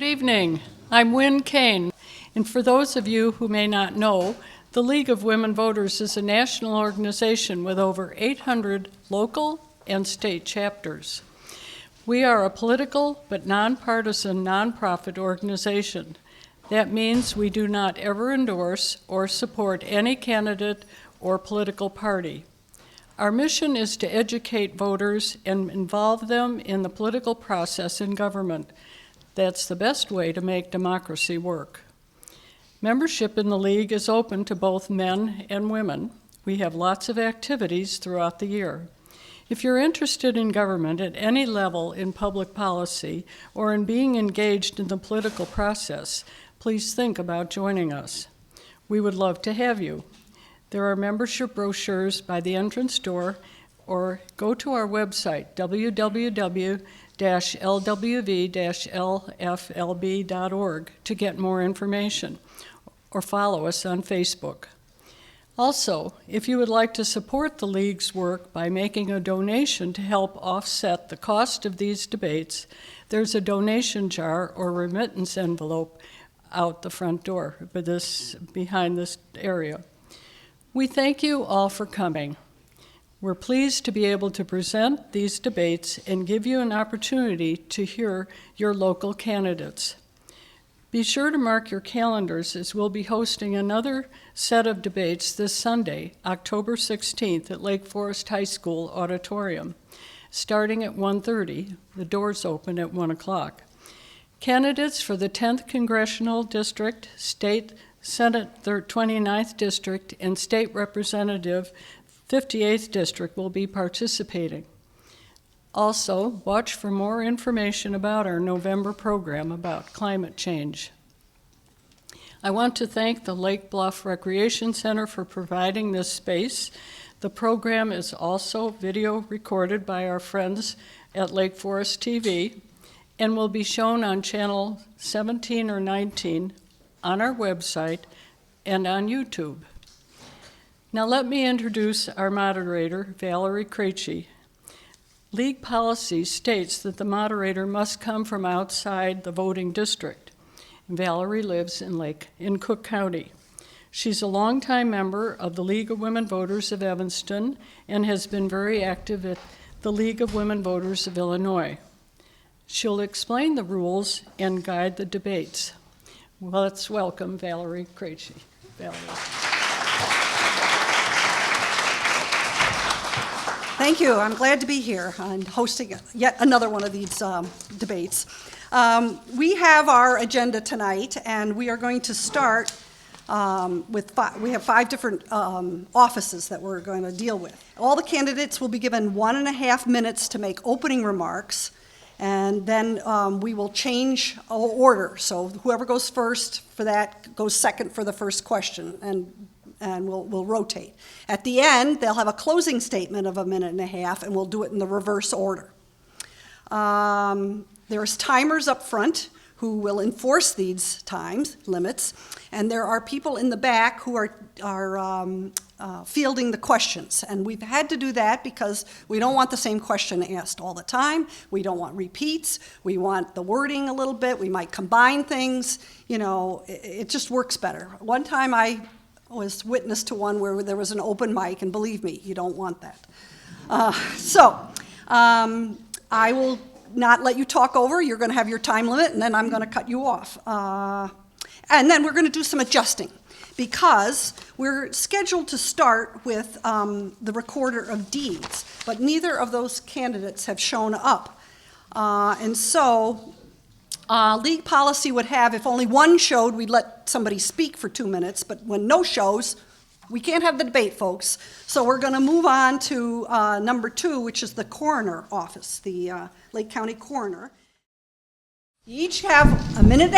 evening. I'm Wynn Kane, and for those of you who may not know, the League of Women Voters is a national organization with over 800 local and state chapters. We are a political but nonpartisan nonprofit organization. That means we do not ever endorse or support any candidate or political party. Our mission is to educate voters and involve them in the political process in government. That's the best way to make democracy work. Membership in the League is open to both men and women. We have lots of activities throughout the year. If you're interested in government at any level in public policy or in being engaged in the political process, please think about joining us. We would love to have you. There are membership brochures by the entrance door, or go to our website, www.lwv-lflb.org, to get more information, or follow us on Facebook. Also, if you would like to support the League's work by making a donation to help offset the cost of these debates, there's a donation jar or remittance envelope out the front door, behind this area. We thank you all for coming. We're pleased to be able to present these debates and give you an opportunity to hear your local candidates. Be sure to mark your calendars, as we'll be hosting another set of debates this Sunday, October 16th at Lake Forest High School Auditorium, starting at 1:30. The doors open at 1 o'clock. Candidates for the 10th Congressional District, State Senate 29th District, and State Representative 58th District will be participating. Also, watch for more information about our November program about climate change. I want to thank the Lake Bluff Recreation Center for providing this space. The program is also video recorded by our friends at Lake Forest TV and will be shown on channel 17 or 19 on our website and on YouTube. Now let me introduce our moderator, Valerie Krejci. League policy states that the moderator must come from outside the voting district. Valerie lives in Cook County. She's a longtime member of the League of Women Voters of Evanston and has been very active at the League of Women Voters of Illinois. She'll explain the rules and guide the debates. Well, let's welcome Valerie Krejci. Valerie. Thank you. I'm glad to be here and hosting yet another one of these debates. We have our agenda tonight, and we are going to start we have 5 different offices that we're going to deal with. All the candidates will be given 1.5 minutes to make opening remarks, and then we will change order. So whoever goes first for that goes second for the first question, and we'll rotate. At the end, they'll have a closing statement of 1.5 minutes, and we'll do it in the reverse order. There's timers up front who will enforce these times limits, and there are people in the back who are fielding the questions. And we've had to do that because we don't want the same question asked all the time. We don't want repeats. We want the wording a little bit. We might combine things. You know, it just works better. One time I was witness to one where there was an open mic, and believe me, you don't want that. I will not let you talk over. You're going to have your time limit, and then I'm going to cut you off. And then we're going to do some adjusting, because we're scheduled to start with the recorder of deeds, but neither of those candidates have shown up. And so League policy would have, if only one showed, we'd let somebody speak for 2 minutes, but when no shows, we can't have the debate, folks. So we're going to move on to number 2, which is the coroner office, the Lake County coroner. You each have 1.5 minutes.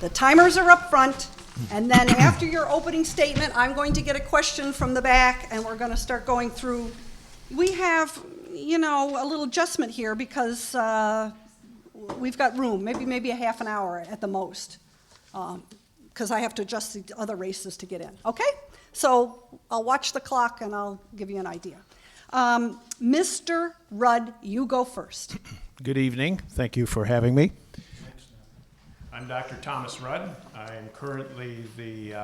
The timers are up front, and then after your opening statement, I'm going to get a question from the back, and we're going to start going through. We have, a little adjustment here because we've got room, maybe a half an hour at the most, because I have to adjust the other races to get in. Okay? So I'll watch the clock, and I'll give you an idea. Mr. Rudd, you go first. Good evening. Thank you for having me. I'm Dr. Thomas Rudd. I'm currently the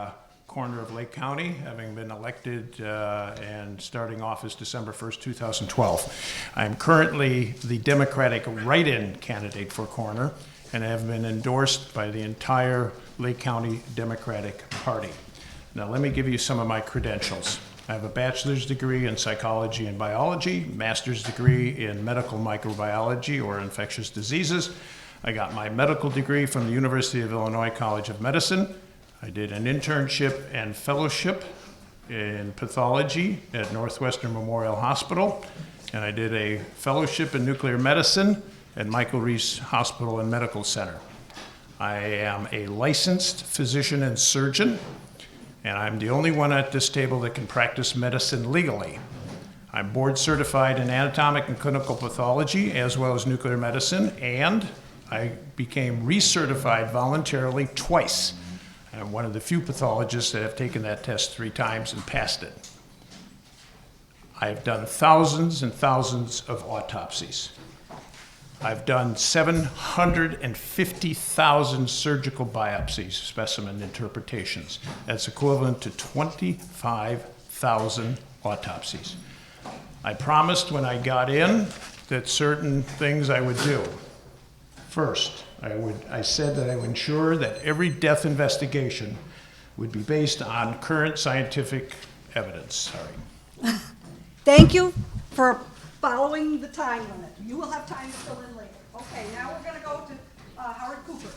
coroner of Lake County, having been elected and starting office December 1st, 2012. I'm currently the Democratic write-in candidate for coroner and have been endorsed by the entire Lake County Democratic Party. Now let me give you some of my credentials. I have a bachelor's degree in psychology and biology, master's degree in medical microbiology or infectious diseases. I got my medical degree from the University of Illinois College of Medicine. I did an internship and fellowship in pathology at Northwestern Memorial Hospital, and I did a fellowship in nuclear medicine at Michael Reese Hospital and Medical Center. I am a licensed physician and surgeon, and I'm the only one at this table that can practice medicine legally. I'm board certified in anatomic and clinical pathology as well as nuclear medicine, and I became recertified voluntarily twice. I'm one of the few pathologists that have taken that test 3 times and passed it. I've done thousands and thousands of autopsies. I've done 750,000 surgical biopsies, specimen interpretations. That's equivalent to 25,000 autopsies. I promised when I got in that certain things I would do. First, I said that I would ensure that every death investigation would be based on current scientific evidence. Sorry. Thank you for following the time limit. You will have time to fill in later. Okay, now we're going to go to Howard Cooper.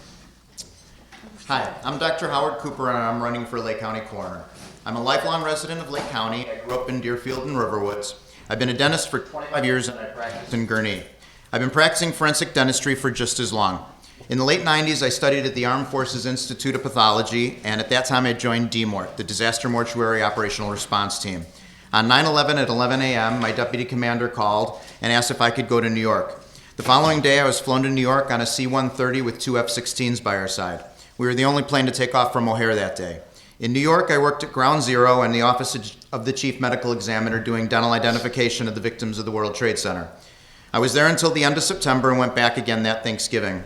Hi, I'm Dr. Howard Cooper and I'm running for Lake County Coroner. I'm a lifelong resident of Lake County. I grew up in Deerfield and Riverwoods. I've been a dentist for 25 years and I practice in Gurnee. I've been practicing forensic dentistry for just as long. In the late 90s, I studied at the Armed Forces Institute of Pathology, and at that time I joined DMORT, the Disaster Mortuary Operational Response Team. On 9/11 at 11 a.m., my deputy commander called and asked if I could go to New York. The following day, I was flown to New York on a C-130 with 2 F-16s by our side. We were the only plane to take off from O'Hare that day. In New York, I worked at Ground Zero and the Office of the Chief Medical Examiner doing dental identification of the victims of the World Trade Center. I was there until the end of September and went back again that Thanksgiving.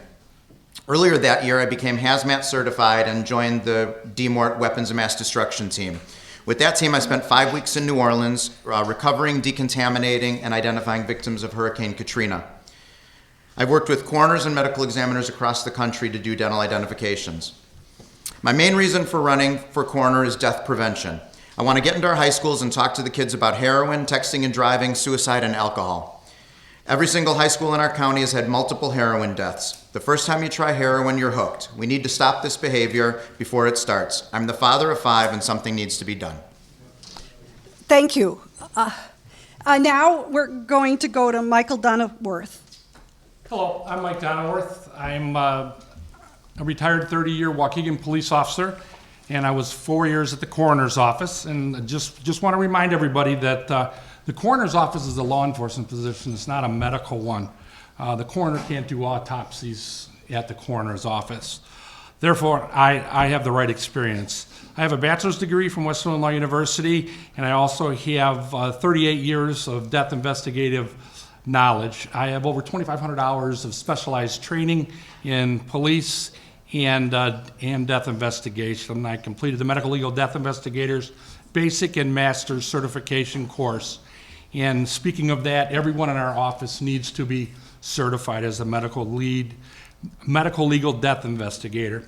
Earlier that year, I became hazmat certified and joined the DMORT Weapons of Mass Destruction team. With that team, I spent 5 weeks in New Orleans, recovering, decontaminating, and identifying victims of Hurricane Katrina. I've worked with coroners and medical examiners across the country to do dental identifications. My main reason for running for coroner is death prevention. I want to get into our high schools and talk to the kids about heroin, texting and driving, suicide, and alcohol. Every single high school in our county has had multiple heroin deaths. The first time you try heroin, you're hooked. We need to stop this behavior before it starts. I'm the father of 5 and something needs to be done. Thank you. Now we're going to go to Michael Donworth. Hello, I'm Mike Donworth. I'm a retired 30-year Waukegan police officer, and I was 4 years at the coroner's office. And just want to remind everybody that the coroner's office is a law enforcement position. It's not a medical one. The coroner can't do autopsies at the coroner's office. Therefore, I have the right experience. I have a bachelor's degree from Western Illinois University, and I also have 38 years of death investigative knowledge. I have over 2,500 hours of specialized training in police and death investigation. I completed the Medical Legal Death Investigators Basic and Master's Certification course. And speaking of that, everyone in our office needs to be certified as a medical legal death investigator.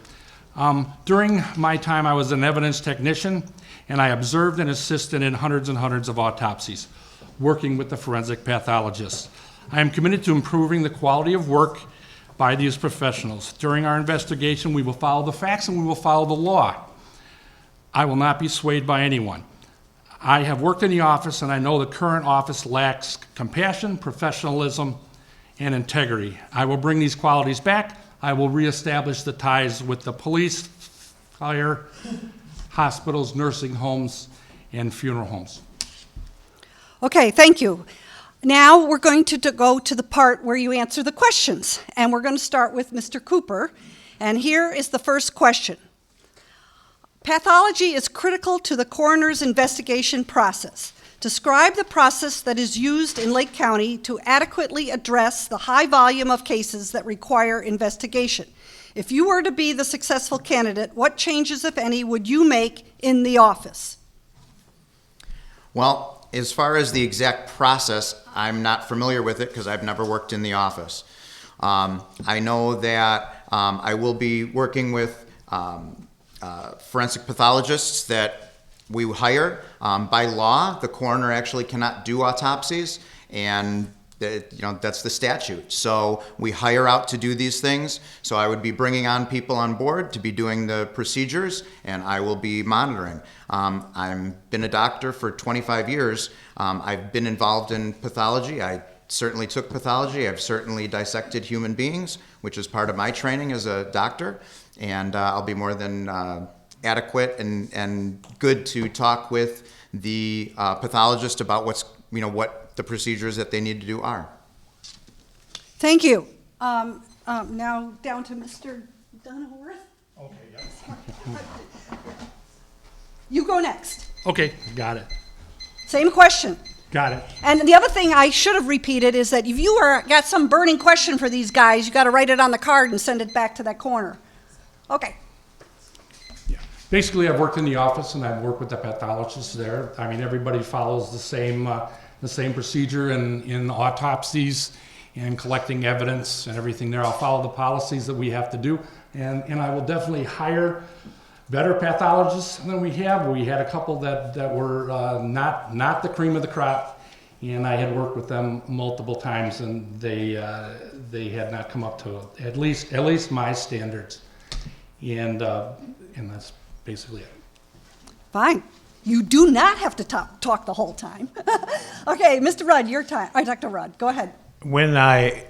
During my time, I was an evidence technician, and I observed and assisted in hundreds and hundreds of autopsies, working with the forensic pathologists. I am committed to improving the quality of work by these professionals. During our investigation, we will follow the facts and we will follow the law. I will not be swayed by anyone. I have worked in the office, and I know the current office lacks compassion, professionalism, and integrity. I will bring these qualities back. I will reestablish the ties with the police, fire, hospitals, nursing homes, and funeral homes. Okay, thank you. Now we're going to go to the part where you answer the questions. And we're going to start with Mr. Cooper. And here is the first question. Pathology is critical to the coroner's investigation process. Describe the process that is used in Lake County to adequately address the high volume of cases that require investigation. If you were to be the successful candidate, what changes, if any, would you make in the office? Well, as far as the exact process, I'm not familiar with it because I've never worked in the office. I know that I will be working with forensic pathologists that we hire. By law, the coroner actually cannot do autopsies, and that's the statute. So we hire out to do these things. So I would be bringing on people on board to be doing the procedures, and I will be monitoring. I've been a doctor for 25 years. I've been involved in pathology. I certainly took pathology. I've certainly dissected human beings, which is part of my training as a doctor. And I'll be more than adequate and good to talk with the pathologist about what the procedures that they need to do are. Thank you. Now down to Mr. Donahoworth. Okay, You go next. Okay, got it. Same question. Got it. And the other thing I should have repeated is that if you got some burning question for these guys, you got to write it on the card and send it back to that corner. Okay. Yeah. Basically, I've worked in the office and I've worked with the pathologists there. I mean, everybody follows the same procedure in autopsies and collecting evidence and everything there. I'll follow the policies that we have to do, and I will definitely hire better pathologists than we have. We had a couple that were not the cream of the crop, and I had worked with them multiple times, and they had not come up to at least my standards, and that's basically it. Fine. You do not have to talk the whole time. Okay, Mr. Rudd, your time. Dr. Rudd, go ahead. When I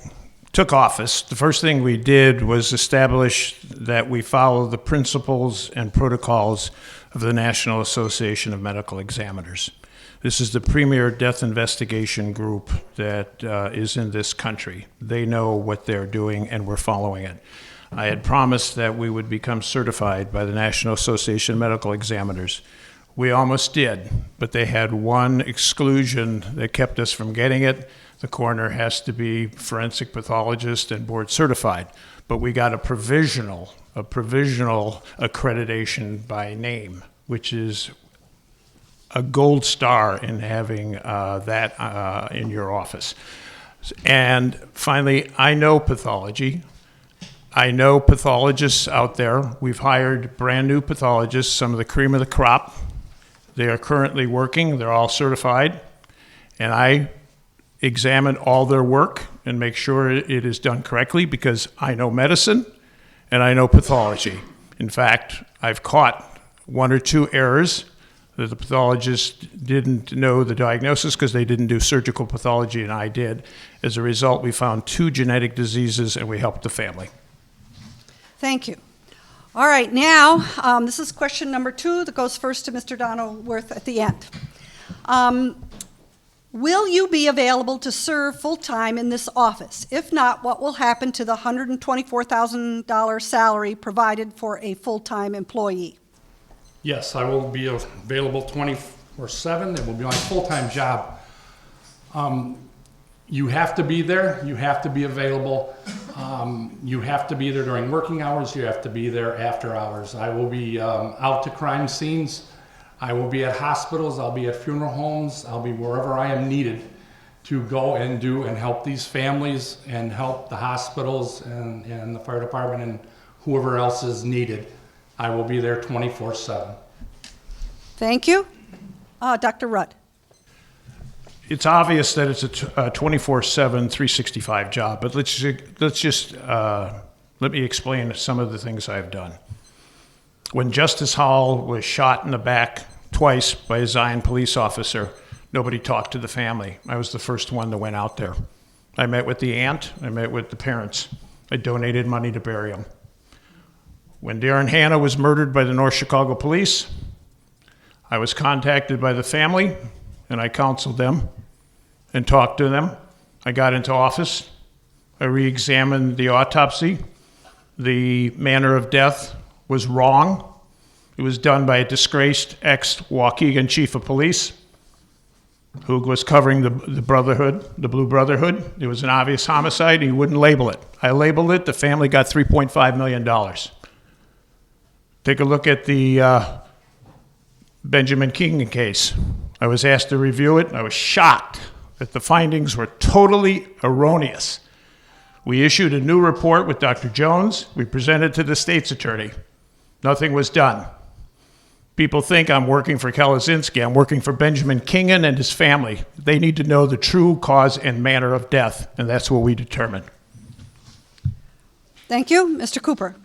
took office, the first thing we did was establish that we follow the principles and protocols of the National Association of Medical Examiners. This is the premier death investigation group that is in this country. They know what they're doing, and we're following it. I had promised that we would become certified by the National Association of Medical Examiners. We almost did, but they had one exclusion that kept us from getting it. The coroner has to be forensic pathologist and board certified, but we got a provisional accreditation by name, which is a gold star in having that in your office. And finally, I know pathology. I know pathologists out there. We've hired brand new pathologists, some of the cream of the crop. They are currently working. They're all certified. And I examine all their work and make sure it is done correctly because I know medicine and I know pathology. In fact, I've caught one or two errors that the pathologist didn't know the diagnosis because they didn't do surgical pathology and I did. As a result, we found 2 genetic diseases and we helped the family. Thank you. All right, now, this is question number 2 that goes first to Mr. Donahoworth at the end. Will you be available to serve full-time in this office? If not, what will happen to the $124,000 salary provided for a full-time employee? Yes, I will be available 24/7. It will be my full-time job. You have to be there. You have to be available. You have to be there during working hours. You have to be there after hours. I will be out to crime scenes. I will be at hospitals. I'll be at funeral homes. I'll be wherever I am needed to go and do and help these families and help the hospitals and the fire department and whoever else is needed. I will be there 24/7. Thank you. Dr. Rudd. It's obvious that it's a 24/7, 365 job, but let me explain some of the things I've done. When Justice Hall was shot in the back twice by a Zion police officer, nobody talked to the family. I was the first one that went out there. I met with the aunt, I met with the parents. I donated money to bury them. When Darren Hanna was murdered by the North Chicago police, I was contacted by the family and I counseled them and talked to them. I got into office. I re-examined the autopsy. The manner of death was wrong. It was done by a disgraced ex-Waukegan chief of police. who was covering the Brotherhood, the Blue Brotherhood. It was an obvious homicide. He wouldn't label it. I labeled it. The family got $3.5 million. Take a look at the Benjamin King case. I was asked to review it. I was shocked that the findings were totally erroneous. We issued a new report with Dr. Jones. We presented to the state's attorney. Nothing was done. People think I'm working for Kalazinski. I'm working for Benjamin Kingen and his family. They need to know the true cause and manner of death, and that's what we determined. Thank you. Mr. Cooper.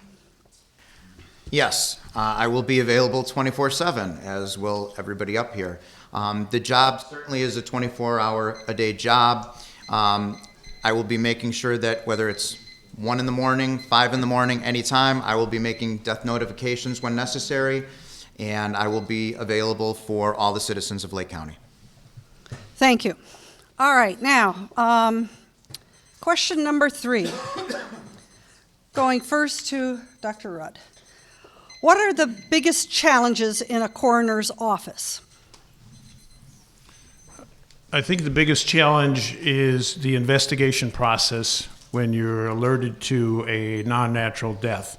Yes, I will be available 24/7, as will everybody up here. The job certainly is a 24-hour-a-day job. I will be making sure that whether it's 1 in the morning, 5 in the morning, anytime, I will be making death notifications when necessary, and I will be available for all the citizens of Lake County. Thank you. All right, now, question number 3. Going first to Dr. Rudd. What are the biggest challenges in a coroner's office? I think the biggest challenge is the investigation process when you're alerted to a non-natural death.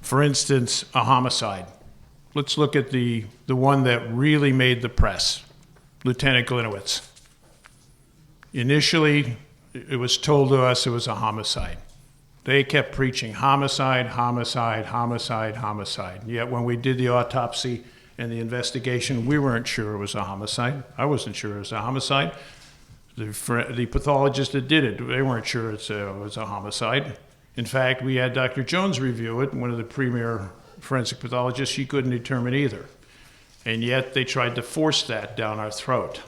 For instance, a homicide. Let's look at the one that really made the press, Lieutenant Glinowitz. Initially, it was told to us it was a homicide. They kept preaching homicide, homicide, homicide, homicide. Yet when we did the autopsy and the investigation, we weren't sure it was a homicide. I wasn't sure it was a homicide. The pathologist that did it, they weren't sure it was a homicide. In fact, we had Dr. Jones review it, one of the premier forensic pathologists. She couldn't determine either. And yet they tried to force that down our throat.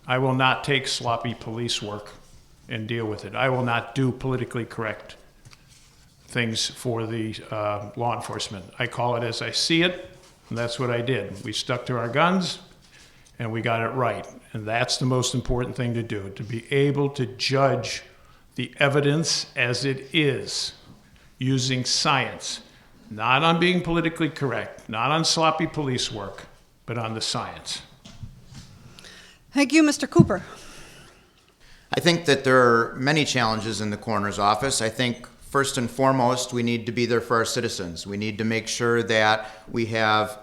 I will not take sloppy police work and deal with it. I will not do politically correct things for the law enforcement. I call it as I see it, and that's what I did. We stuck to our guns, and we got it right. And that's the most important thing to do, to be able to judge the evidence as it is, using science, not on being politically correct, not on sloppy police work, but on the science. Thank you, Mr. Cooper. I think that there are many challenges in the coroner's office. I think first and foremost, we need to be there for our citizens. We need to make sure that we have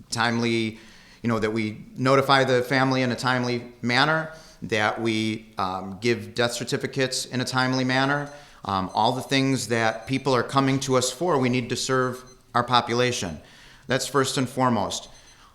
timely, that we notify the family in a timely manner, that we give death certificates in a timely manner. All the things that people are coming to us for, we need to serve our population. That's first and foremost.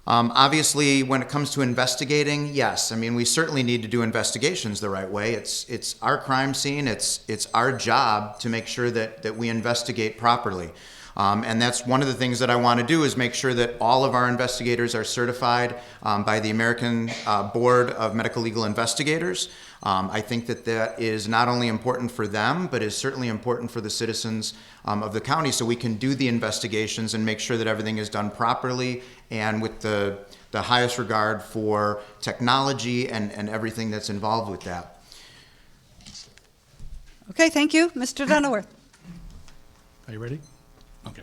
Obviously, when it comes to investigating, yes, we certainly need to do investigations the right way. It's our crime scene. It's our job to make sure that we investigate properly. And that's one of the things that I want to do, is make sure that all of our investigators are certified by the American Board of Medical Legal Investigators. I think that is not only important for them, but is certainly important for the citizens of the county, so we can do the investigations and make sure that everything is done properly and with the highest regard for technology and everything that's involved with that. Okay, thank you. Mr. Dunworth. Are you ready? Okay.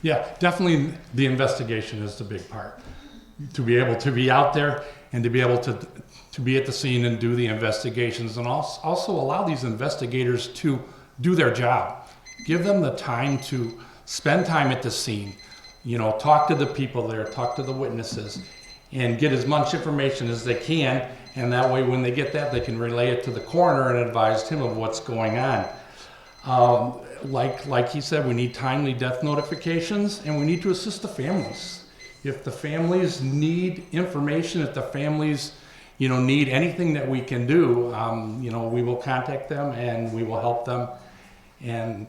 Yeah, definitely the investigation is the big part. To be able to be out there and to be able to be at the scene and do the investigations, and also allow these investigators to do their job. Give them the time to spend time at the scene, talk to the people there, talk to the witnesses, and get as much information as they can, and that way when they get that, they can relay it to the coroner and advise him of what's going on. Like he said, we need timely death notifications, and we need to assist the families. If the families need information, if the families need anything that we can do, we will contact them and we will help them and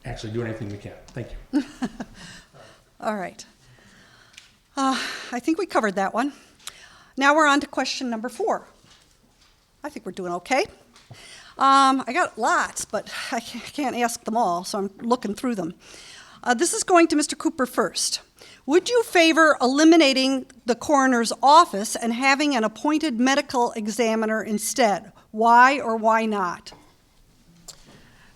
actually do anything we can. Thank you. All right. I think we covered that one. Now we're on to question number 4. I think we're doing okay. I got lots, but I can't ask them all, so I'm looking through them. This is going to Mr. Cooper first. Would you favor eliminating the coroner's office and having an appointed medical examiner instead? Why or why not?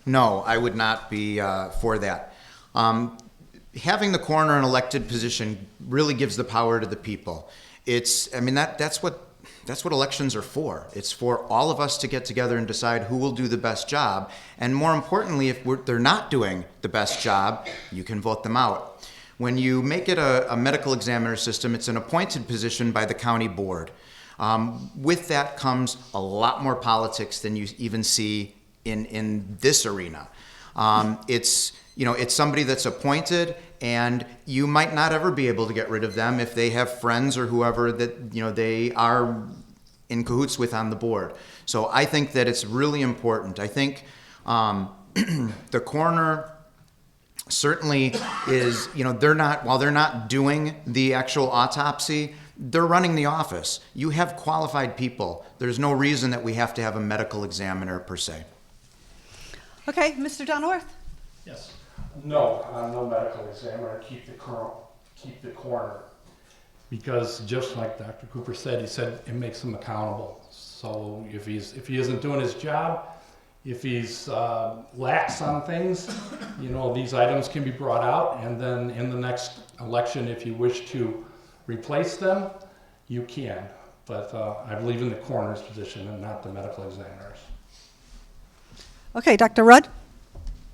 No, I would not be for that. Having the coroner an elected position really gives the power to the people. I mean, that's what elections are for. It's for all of us to get together and decide who will do the best job. And more importantly, if they're not doing the best job, you can vote them out. When you make it a medical examiner system, it's an appointed position by the county board. With that comes a lot more politics than you even see in this arena. It's somebody that's appointed, and you might not ever be able to get rid of them if they have friends or whoever that they are in cahoots with on the board. So I think that it's really important. I think the coroner certainly is, while they're not doing the actual autopsy, they're running the office. You have qualified people. There's no reason that we have to have a medical examiner per se. Okay, Mr. Donworth? Yes. No, no medical examiner, keep the coroner. Because just like Dr. Cooper said, he said it makes him accountable. So if he isn't doing his job, if he's lax on things, these items can be brought out, and then in the next election, if you wish to replace them, you can. But I believe in the coroner's position and not the medical examiners. Okay, Dr. Rudd?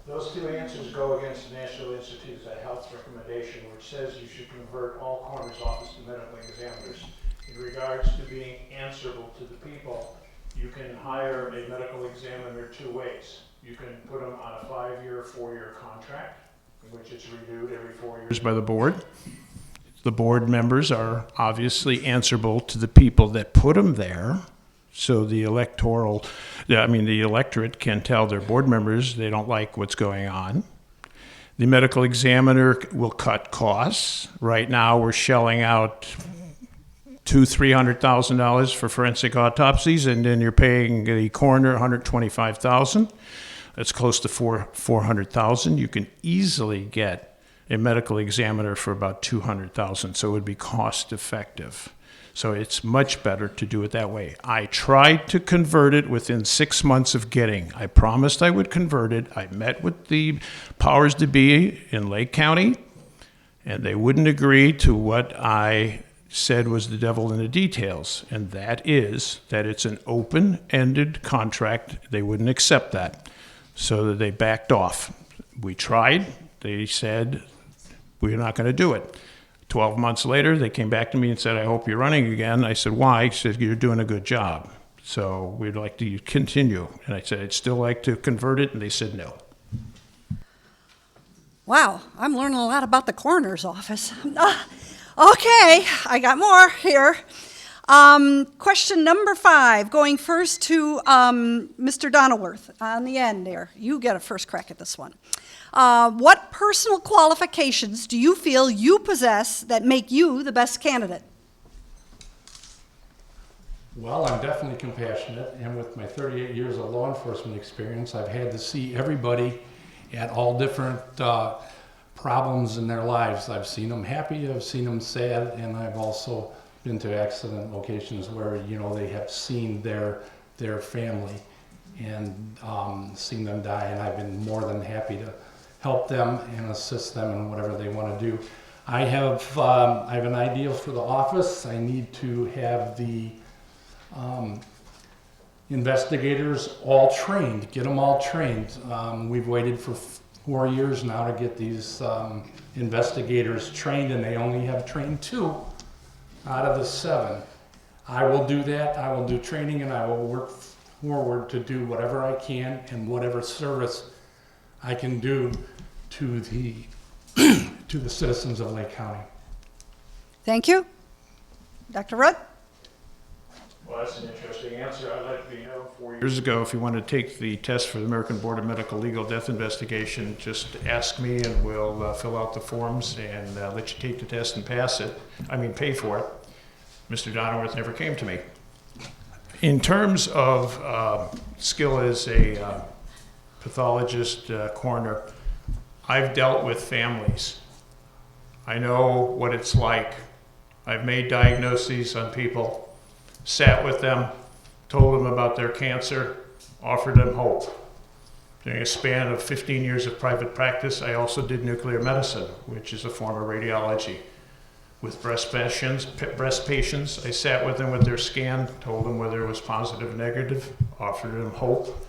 Those two answers go against the National Institute of Health's recommendation, which says you should convert all coroner's office to medical examiners. In regards to being answerable to the people, you can hire a medical examiner two ways. You can put them on a 5-year, 4-year contract, in which it's renewed every 4 years by the board. The board members are obviously answerable to the people that put them there. So the electorate can tell their board members they don't like what's going on. The medical examiner will cut costs. Right now, we're shelling out $200,000-$300,000 for forensic autopsies, and then you're paying the coroner $125,000. That's close to $400,000. You can easily get a medical examiner for about $200,000, so it would be cost effective. So it's much better to do it that way. I tried to convert it within 6 months of getting. I promised I would convert it. I met with the powers to be in Lake County, and they wouldn't agree to what I said was the devil in the details, and that is that it's an open-ended contract. They wouldn't accept that, so that they backed off. We tried. They said, we're not going to do it. 12 months later, they came back to me and said, I hope you're running again. I said, why? He said, you're doing a good job, so we'd like to continue. And I said, I'd still like to convert it, and they said no. Wow, I'm learning a lot about the coroner's office. Okay, I got more here. Question number 5, going first to Mr. Donworth on the end there. You get a first crack at this one. What personal qualifications do you feel you possess that make you the best candidate? Well, I'm definitely compassionate, and with my 38 years of law enforcement experience, I've had to see everybody at all different problems in their lives. I've seen them happy, I've seen them sad, and I've also been to accident locations where they have seen their family and seen them die, and I've been more than happy to help them and assist them in whatever they want to do. I have an ideal for the office. I need to have the investigators all trained, get them all trained. We've waited for 4 years now to get these investigators trained, and they only have trained 2 out of the 7. I will do that. I will do training, and I will work forward to do whatever I can and whatever service I can do to the to the citizens of Lake County. Thank you. Dr. Rudd? Well, that's an interesting answer. I'd like to be known 4 years ago. If you want to take the test for the American Board of Medical Legal Death Investigation, just ask me and we'll fill out the forms and let you take the test and pass it. Pay for it. Mr. Donworth never came to me. In terms of skill as a pathologist, coroner, I've dealt with families. I know what it's like. I've made diagnoses on people, sat with them, told them about their cancer, offered them hope. During a span of 15 years of private practice, I also did nuclear medicine, which is a form of radiology. with breast patients. I sat with them with their scan, told them whether it was positive, negative, offered them hope.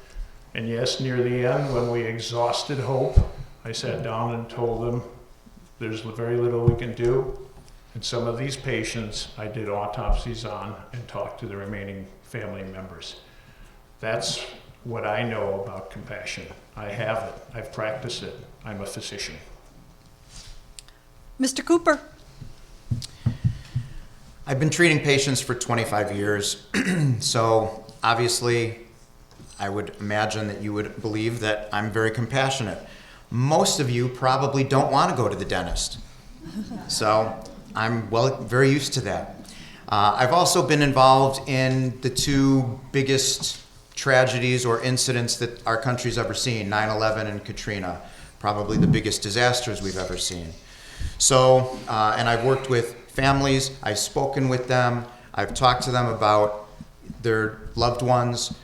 And yes, near the end, when we exhausted hope, I sat down and told them there's very little we can do. And some of these patients I did autopsies on and talked to the remaining family members. That's what I know about compassion. I have it. I've practiced it. I'm a physician. Mr. Cooper? I've been treating patients for 25 years, so obviously I would imagine that you would believe that I'm very compassionate. Most of you probably don't want to go to the dentist, so I'm very used to that. I've also been involved in the two biggest tragedies or incidents that our country's ever seen, 9/11 and Katrina, probably the biggest disasters we've ever seen. So, and I've worked with families, I've spoken with them, I've talked to them about their loved ones,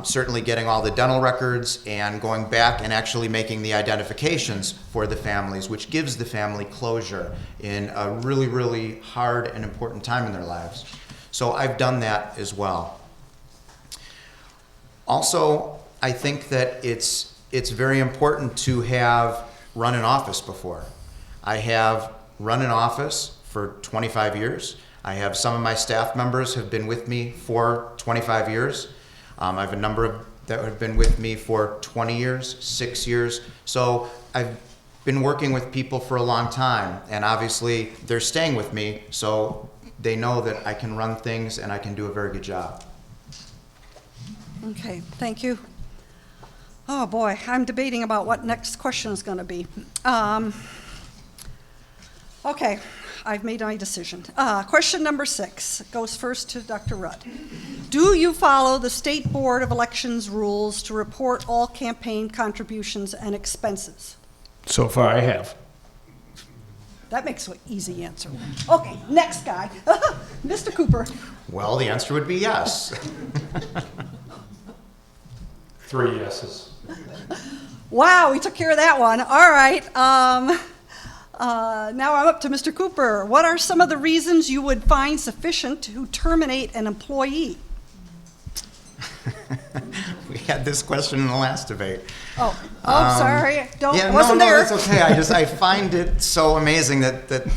certainly getting all the dental records and going back and actually making the identifications for the families, which gives the family closure in a really, really hard and important time in their lives. So I've done that as well. Also, I think that it's very important to have run an office before. I have run an office for 25 years. I have some of my staff members have been with me for 25 years. I have a number that have been with me for 20 years, 6 years. So I've been working with people for a long time, and obviously they're staying with me, so they know that I can run things and I can do a very good job. Okay, thank you. Oh, boy, I'm debating about what next question is going to be. Okay, I've made my decision. Question number 6 goes first to Dr. Rudd. Do you follow the State Board of Elections rules to report all campaign contributions and expenses? So far I have. That makes an easy answer. Okay, next guy. Mr. Cooper. Well, the answer would be yes. 3 yeses. Wow, we took care of that one. All right. Now I'm up to Mr. Cooper. What are some of the reasons you would find sufficient to terminate an employee? We had this question in the last debate. Sorry. Wasn't no, there. that's okay. I find it so amazing that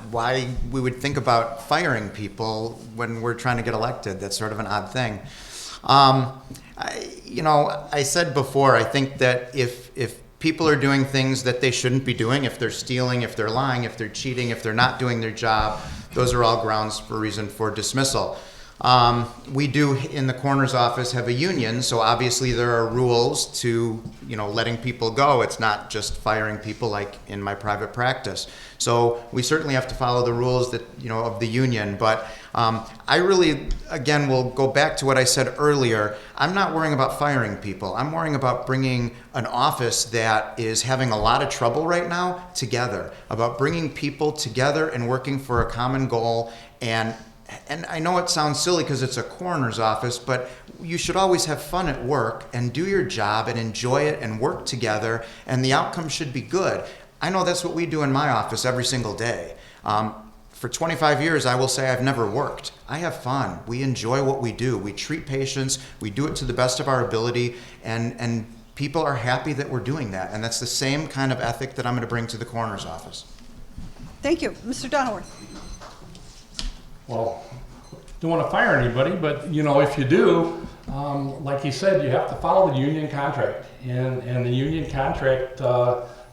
why we would think about firing people when we're trying to get elected. That's sort of an odd thing. I said before, I think that if people are doing things that they shouldn't be doing, if they're stealing, if they're lying, if they're cheating, if they're not doing their job, those are all grounds for reason for dismissal. We do in the coroner's office have a union, so obviously there are rules to, letting people go. It's not just firing people like in my private practice. So we certainly have to follow the rules that, of the union. But I really, again, will go back to what I said earlier. I'm not worrying about firing people. I'm worrying about bringing an office that is having a lot of trouble right now together, about bringing people together and working for a common goal. And I know it sounds silly because it's a coroner's office, but you should always have fun at work and do your job and enjoy it and work together, and the outcome should be good. I know that's what we do in my office every single day. For 25 years, I will say I've never worked. I have fun. We enjoy what we do. We treat patients. We do it to the best of our ability, and people are happy that we're doing that. And that's the same kind of ethic that I'm going to bring to the coroner's office. Thank you. Mr. Donworth. Well, don't want to fire anybody, but if you do, like you said, you have to follow the union contract, and the union contract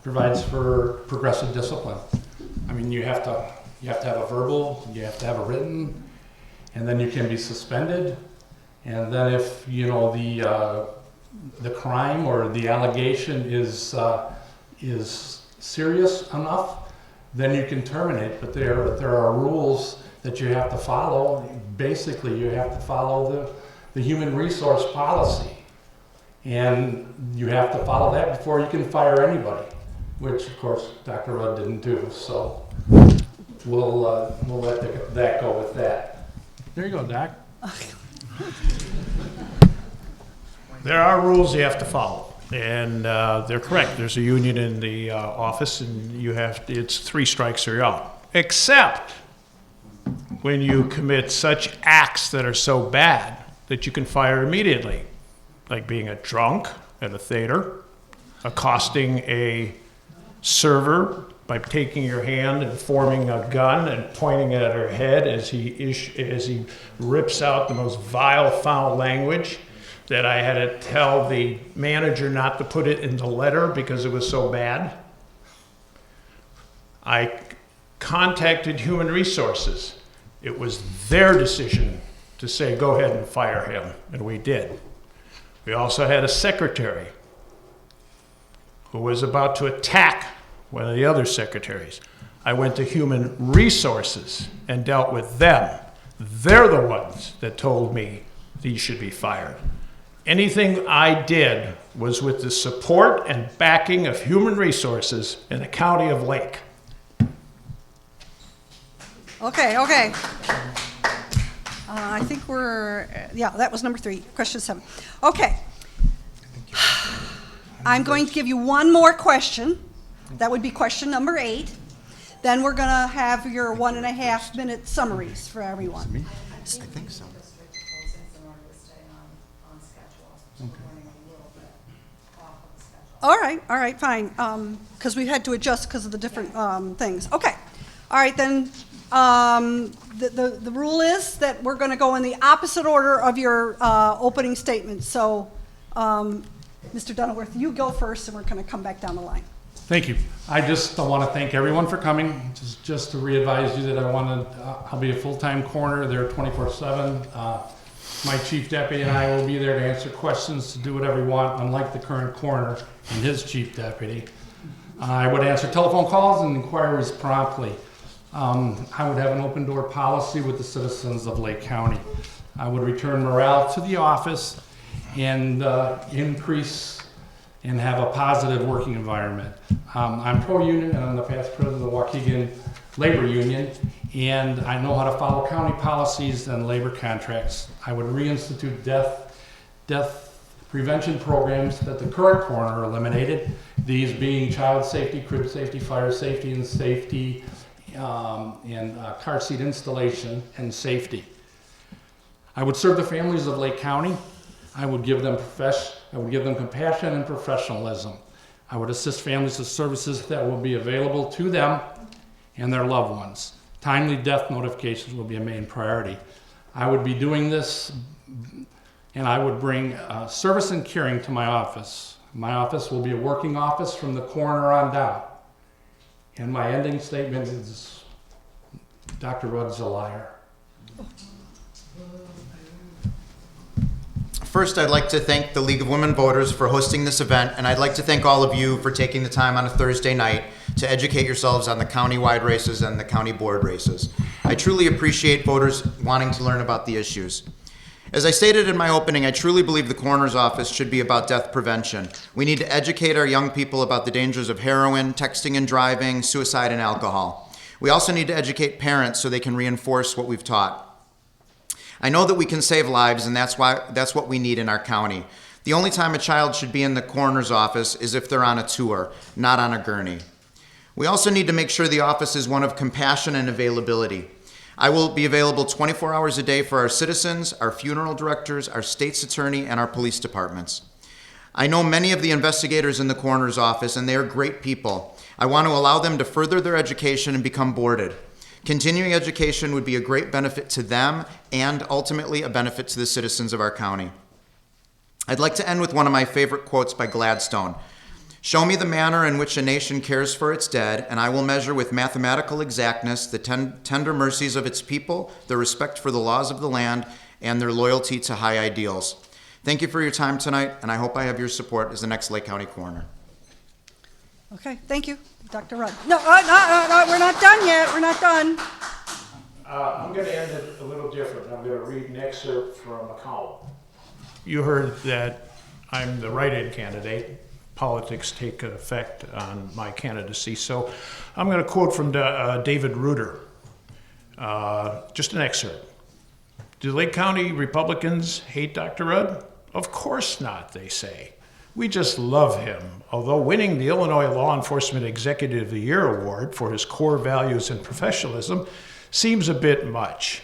provides for progressive discipline. I mean, you have to have a verbal, you have to have a written, and then you can be suspended. And then if the crime or the allegation is serious enough, then you can terminate. But there are rules that you have to follow. Basically, you have to follow the human resource policy. And you have to follow that before you can fire anybody, which, of course, Dr. Rudd didn't do. So we'll let that go with that. There you go, Doc. There are rules you have to follow, and they're correct. There's a union in the office, and it's 3 strikes or you're out. Except when you commit such acts that are so bad that you can fire immediately, like being a drunk at a theater, accosting a server by taking your hand and forming a gun and pointing at her head as he rips out the most vile, foul language that I had to tell the manager not to put it in the letter because it was so bad. I contacted Human Resources. It was their decision to say, go ahead and fire him, and we did. We also had a secretary who was about to attack one of the other secretaries. I went to Human Resources and dealt with them. They're the ones that told me these should be fired. Anything I did was with the support and backing of Human Resources in the county of Lake. Okay. I think that was number 3, question 7. Okay. I'm going to give you one more question. That would be question number 8. Then we're going to have your 1.5-minute summaries for everyone. I think so. All right, fine. Because we had to adjust because of the different things. Okay. All right, then the rule is that we're going to go in the opposite order of your opening statement. So, Mr. Dunworth, you go first, and we're going to come back down the line. Thank you. I just want to thank everyone for coming. Just to re-advise you that I'll be a full-time coroner there 24/7. My chief deputy and I will be there to answer questions, to do whatever we want, unlike the current coroner and his chief deputy. I would answer telephone calls and inquiries promptly. I would have an open door policy with the citizens of Lake County. I would return morale to the office and increase and have a positive working environment. I'm pro-union, and I'm the past president of the Waukegan Labor Union, and I know how to follow county policies and labor contracts. I would reinstitute death prevention programs that the current coroner eliminated, these being child safety, crib safety, fire safety, and safety, and car seat installation and safety. I would serve the families of Lake County. I would give them compassion and professionalism. I would assist families with services that will be available to them and their loved ones. Timely death notifications will be a main priority. I would be doing this, and I would bring service and caring to my office. My office will be a working office from the coroner on down. And my ending statement is, Dr. Rudd's a liar. First, I'd like to thank the League of Women Voters for hosting this event, and I'd like to thank all of you for taking the time on a Thursday night to educate yourselves on the county-wide races and the county board races. I truly appreciate voters wanting to learn about the issues. As I stated in my opening, I truly believe the coroner's office should be about death prevention. We need to educate our young people about the dangers of heroin, texting and driving, suicide, and alcohol. We also need to educate parents so they can reinforce what we've taught. I know that we can save lives, and that's what we need in our county. The only time a child should be in the coroner's office is if they're on a tour, not on a gurney. We also need to make sure the office is one of compassion and availability. I will be available 24 hours a day for our citizens, our funeral directors, our state's attorney, and our police departments. I know many of the investigators in the coroner's office, and they are great people. I want to allow them to further their education and become boarded. Continuing education would be a great benefit to them and ultimately a benefit to the citizens of our county. I'd like to end with one of my favorite quotes by Gladstone. "Show me the manner in which a nation cares for its dead, and I will measure with mathematical exactness the tender mercies of its people, their respect for the laws of the land, and their loyalty to high ideals." Thank you for your time tonight, and I hope I have your support as the next Lake County coroner. Okay, thank you, Dr. Rudd. No, we're not done yet. We're not done. I'm going to end it a little different. I'm going to read an excerpt from a column. You heard that I'm the write-in candidate. Politics take effect on my candidacy. So I'm going to quote from David Reuter, just an excerpt. "Do Lake County Republicans hate Dr. Rudd? Of course not, they say. We just love him. Although winning the Illinois Law Enforcement Executive of the Year Award for his core values and professionalism seems a bit much.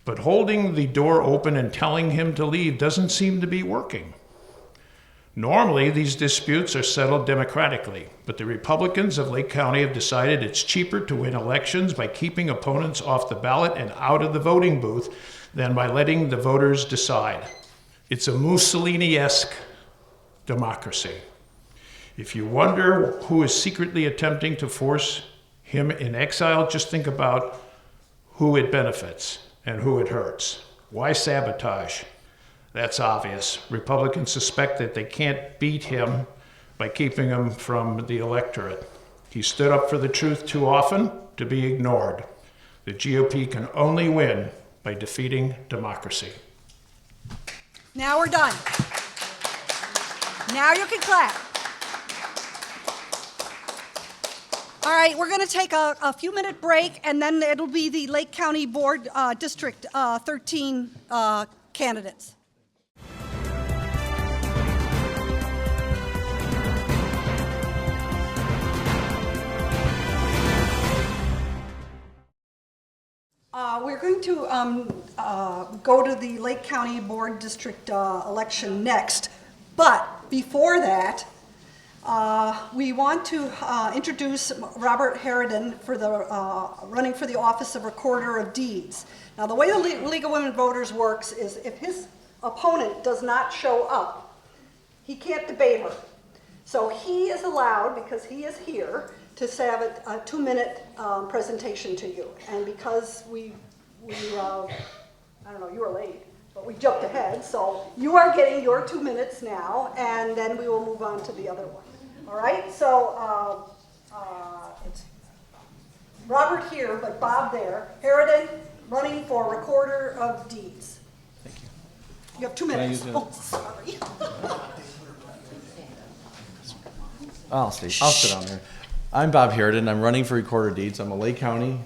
But holding the door open and telling him to leave doesn't seem to be working. Normally, these disputes are settled democratically, but the Republicans of Lake County have decided it's cheaper to win elections by keeping opponents off the ballot and out of the voting booth than by letting the voters decide. It's a Mussolini-esque democracy. If you wonder who is secretly attempting to force him in exile, just think about who it benefits and who it hurts. Why sabotage? That's obvious. Republicans suspect that they can't beat him by keeping him from the electorate. He stood up for the truth too often to be ignored. The GOP can only win by defeating democracy. Now we're done. Now you can clap. All right, we're going to take a few-minute break, and then it'll be the Lake County Board District 13 candidates. We're going to go to the Lake County Board District election next, but before that, we want to introduce Robert Harridan for the running for the office of Recorder of Deeds. Now, the way the League of Women Voters works is if his opponent does not show up, he can't debate her. So he is allowed, because he is here, to have a 2-minute presentation to you. And because we I don't know, you were late, but we jumped ahead, so you are getting your 2 minutes now, and then we will move on to the other one. All right, so it's Robert here, but Bob there. Harridan, running for Recorder of Deeds. Thank you. You have 2 minutes. Oh, sorry. I'll sit down there. I'm Bob Harridan. I'm running for Recorder of Deeds. I'm a Lake County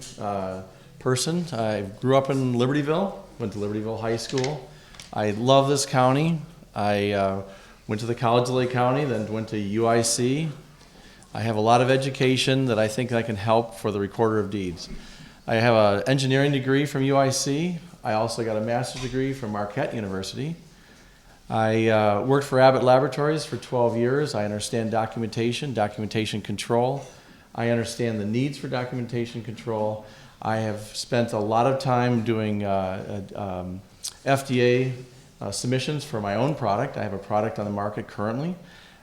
person. I grew up in Libertyville, went to Libertyville High School. I love this county. I went to the College of Lake County, then went to UIC. I have a lot of education that I think I can help for the Recorder of Deeds. I have an engineering degree from UIC. I also got a master's degree from Marquette University. I worked for Abbott Laboratories for 12 years. I understand documentation control. I understand the needs for documentation control. I have spent a lot of time doing FDA submissions for my own product. I have a product on the market currently,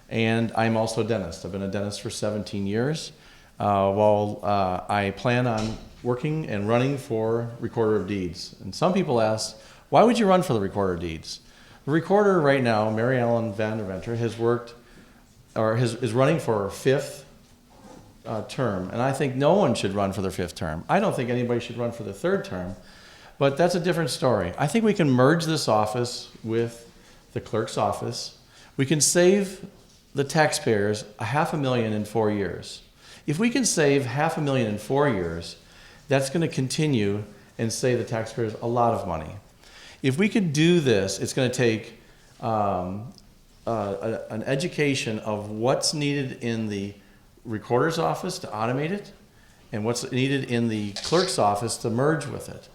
and I'm also a dentist. I've been a dentist for 17 years. I plan on working and running for Recorder of Deeds. And some people ask, why would you run for the Recorder of Deeds? The recorder right now, Mary Ellen Vanderventer, has worked, or is running for her 5th term, and I think no one should run for their 5th term. I don't think anybody should run for the 3rd term, but that's a different story. I think we can merge this office with the clerk's office. We can save the taxpayers $500,000 in 4 years. If we can save $500,000 in 4 years, that's going to continue and save the taxpayers a lot of money. If we could do this, it's going to take an education of what's needed in the recorder's office to automate it and what's needed in the clerk's office to merge with it.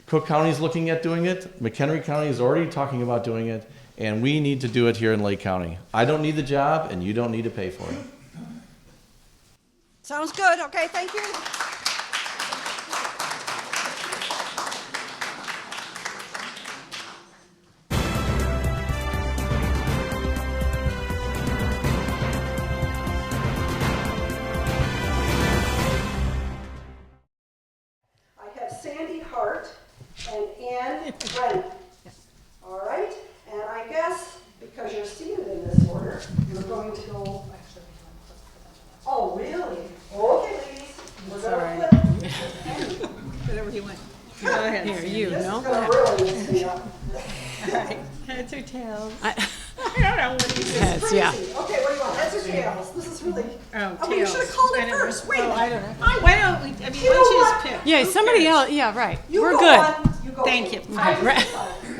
Cook County is looking at doing it. McHenry County is already talking about doing it, and we need to do it here in Lake County. I don't need the job, and you don't need to pay for it. Sounds good. Okay, thank you. Brennan. All right, and I guess because you're seated in this order, you're going to go. Oh, really? Okay, ladies. We're gonna flip. Whatever you want. Go ahead. Here, you This know. is gonna really mess me up. Heads or tails? I don't know what you said. Heads, yeah. Okay, what do you want? Heads or tails? This is really. Oh, Oh, you should have called it first. Wait a minute. I don't know. Why don't we, I mean, You why know don't you what? just pick? Yeah, Who somebody cares? else. Yeah, right. You We're go good. on, you go Thank on. you. I just Right.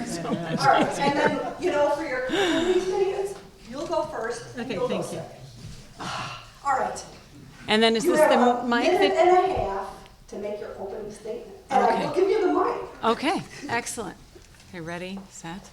decided. All right, and then, you know, for your community statements, you'll go first. and Okay, you'll go thank you. second. All right. And then is You this have the a mic minute that, and a half to make your opening statement. And I will Okay. give you the mic. Okay, excellent. Okay, ready, set.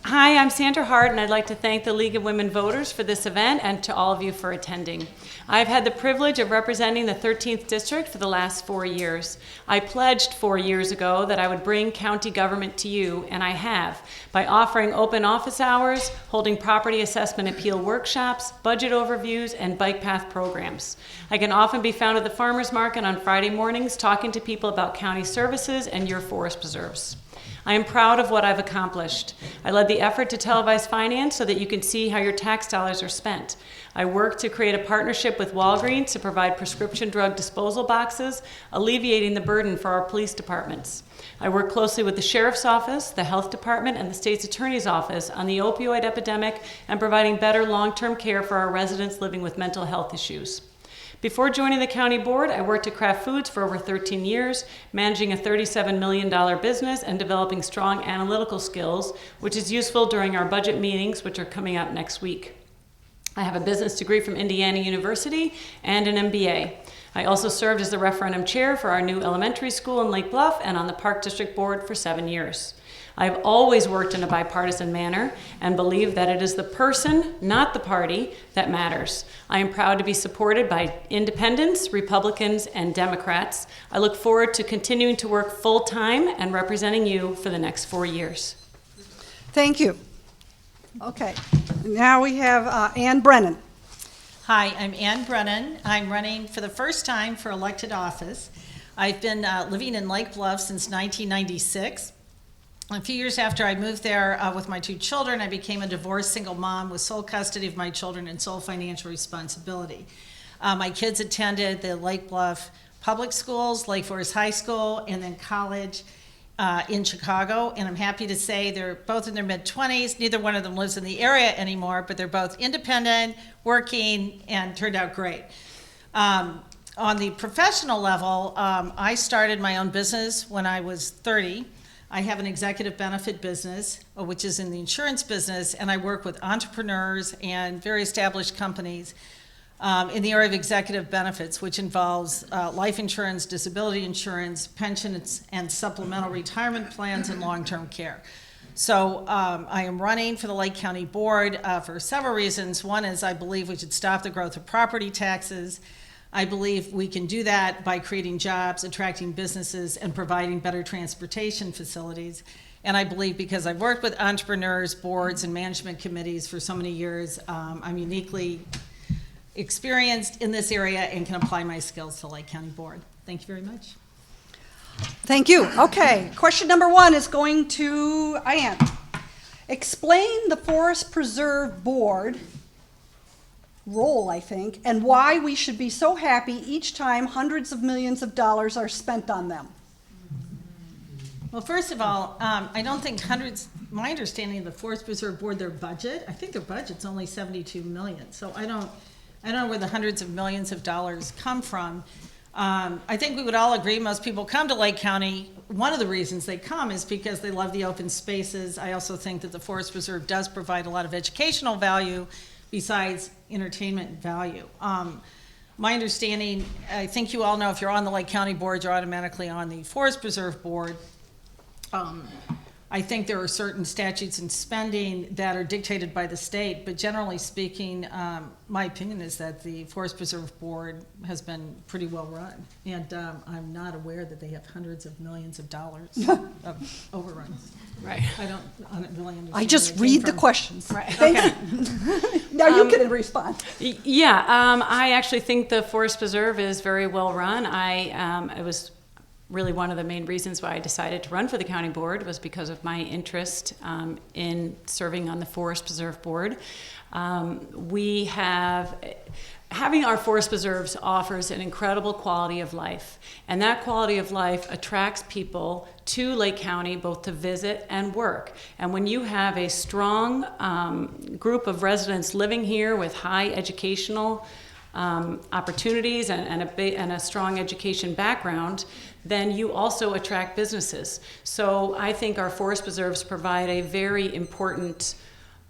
Hi, I'm Sandra Hart, and I'd like to thank the League of Women Voters for this event and to all of you for attending. I've had the privilege of representing the 13th District for the last 4 years. I pledged 4 years ago that I would bring county government to you, and I have, by offering open office hours, holding property assessment appeal workshops, budget overviews, and bike path programs. I can often be found at the farmers market on Friday mornings talking to people about county services and your forest preserves. I am proud of what I've accomplished. I led the effort to televise finance so that you can see how your tax dollars are spent. I worked to create a partnership with Walgreens to provide prescription drug disposal boxes, alleviating the burden for our police departments. I worked closely with the Sheriff's Office, the Health Department, and the State's Attorney's Office on the opioid epidemic and providing better long-term care for our residents living with mental health issues. Before joining the county board, I worked at Kraft Foods for over 13 years, managing a $37 million business and developing strong analytical skills, which is useful during our budget meetings, which are coming up next week. I have a business degree from Indiana University and an MBA. I also served as the referendum chair for our new elementary school in Lake Bluff and on the Park District Board for 7 years. I've always worked in a bipartisan manner and believe that it is the person, not the party, that matters. I am proud to be supported by independents, Republicans, and Democrats. I look forward to continuing to work full-time and representing you for the next 4 years. Thank you. Okay, now we have Ann Brennan. Hi, I'm Ann Brennan. I'm running for the first time for elected office. I've been living in Lake Bluff since 1996. A few years after I moved there with my 2 children, I became a divorced single mom with sole custody of my children and sole financial responsibility. My kids attended the Lake Bluff public schools, Lake Forest High School, and then college in Chicago. And I'm happy to say they're both in their mid-20s. Neither one of them lives in the area anymore, but they're both independent, working, and turned out great. On the professional level, I started my own business when I was 30. I have an executive benefit business, which is in the insurance business, and I work with entrepreneurs and very established companies in the area of executive benefits, which involves life insurance, disability insurance, pensions, and supplemental retirement plans and long-term care. So I am running for the Lake County Board for several reasons. One is I believe we should stop the growth of property taxes. I believe we can do that by creating jobs, attracting businesses, and providing better transportation facilities. And I believe because I've worked with entrepreneurs, boards, and management committees for so many years, I'm uniquely experienced in this area and can apply my skills to Lake County Board. Thank you very much. Thank you. Okay, question number 1 is going to Ann. Explain the Forest Preserve Board role, I think, and why we should be so happy each time hundreds of millions of dollars are spent on them. Well, first of all, I don't think my understanding of the Forest Preserve Board, their budget, I think their budget's only $72 million. So I don't know where the hundreds of millions of dollars come from. I think we would all agree most people come to Lake County. One of the reasons they come is because they love the open spaces. I also think that the Forest Preserve does provide a lot of educational value besides entertainment value. My understanding, I think you all know if you're on the Lake County Board, you're automatically on the Forest Preserve Board. I think there are certain statutes and spending that are dictated by the state, but generally speaking, my opinion is that the Forest Preserve Board has been pretty well run. And I'm not aware that they have hundreds of millions of dollars of overruns. Right. I don't really understand. I just where it came read the from. questions. Right. Thank Okay. you. Now you can respond. Yeah, I actually think the Forest Preserve is very well run. It was really one of the main reasons why I decided to run for the county board was because of my interest in serving on the Forest Preserve Board. Having our forest preserves offers an incredible quality of life, and that quality of life attracts people to Lake County both to visit and work. And when you have a strong group of residents living here with high educational opportunities and a strong education background, then you also attract businesses. So I think our forest preserves provide a very important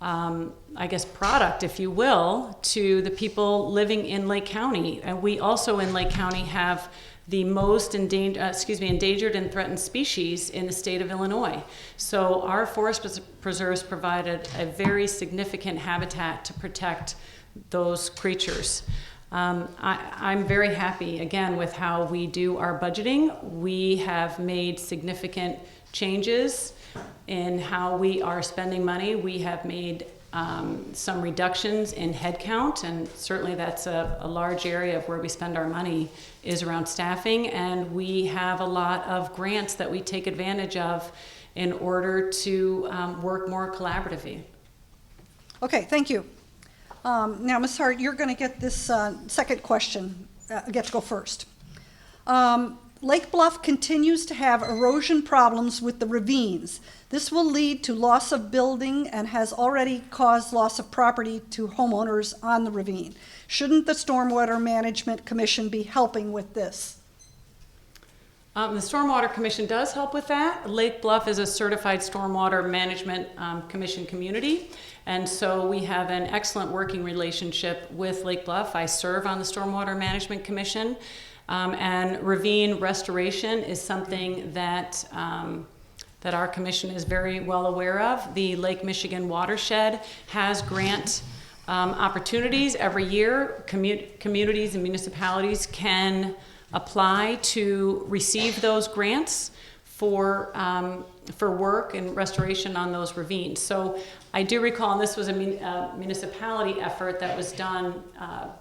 product, if you will, to the people living in Lake County. And we also in Lake County have the most endangered and threatened species in the state of Illinois. So our forest preserves provided a very significant habitat to protect those creatures. I'm very happy, again, with how we do our budgeting. We have made significant changes in how we are spending money. We have made some reductions in headcount, and certainly that's a large area of where we spend our money is around staffing, and we have a lot of grants that we take advantage of in order to work more collaboratively. Okay, thank you. Now, Ms. Hart, you're going to get this second question, get to go first. Lake Bluff continues to have erosion problems with the ravines. This will lead to loss of building and has already caused loss of property to homeowners on the ravine. Shouldn't the Stormwater Management Commission be helping with this? The Stormwater Commission does help with that. Lake Bluff is a certified Stormwater Management Commission community, and so we have an excellent working relationship with Lake Bluff. I serve on the Stormwater Management Commission, and ravine restoration is something that that our commission is very well aware of. The Lake Michigan watershed has grant opportunities every year. Communities and municipalities can apply to receive those grants for work and restoration on those ravines. So I do recall, and this was a municipality effort that was done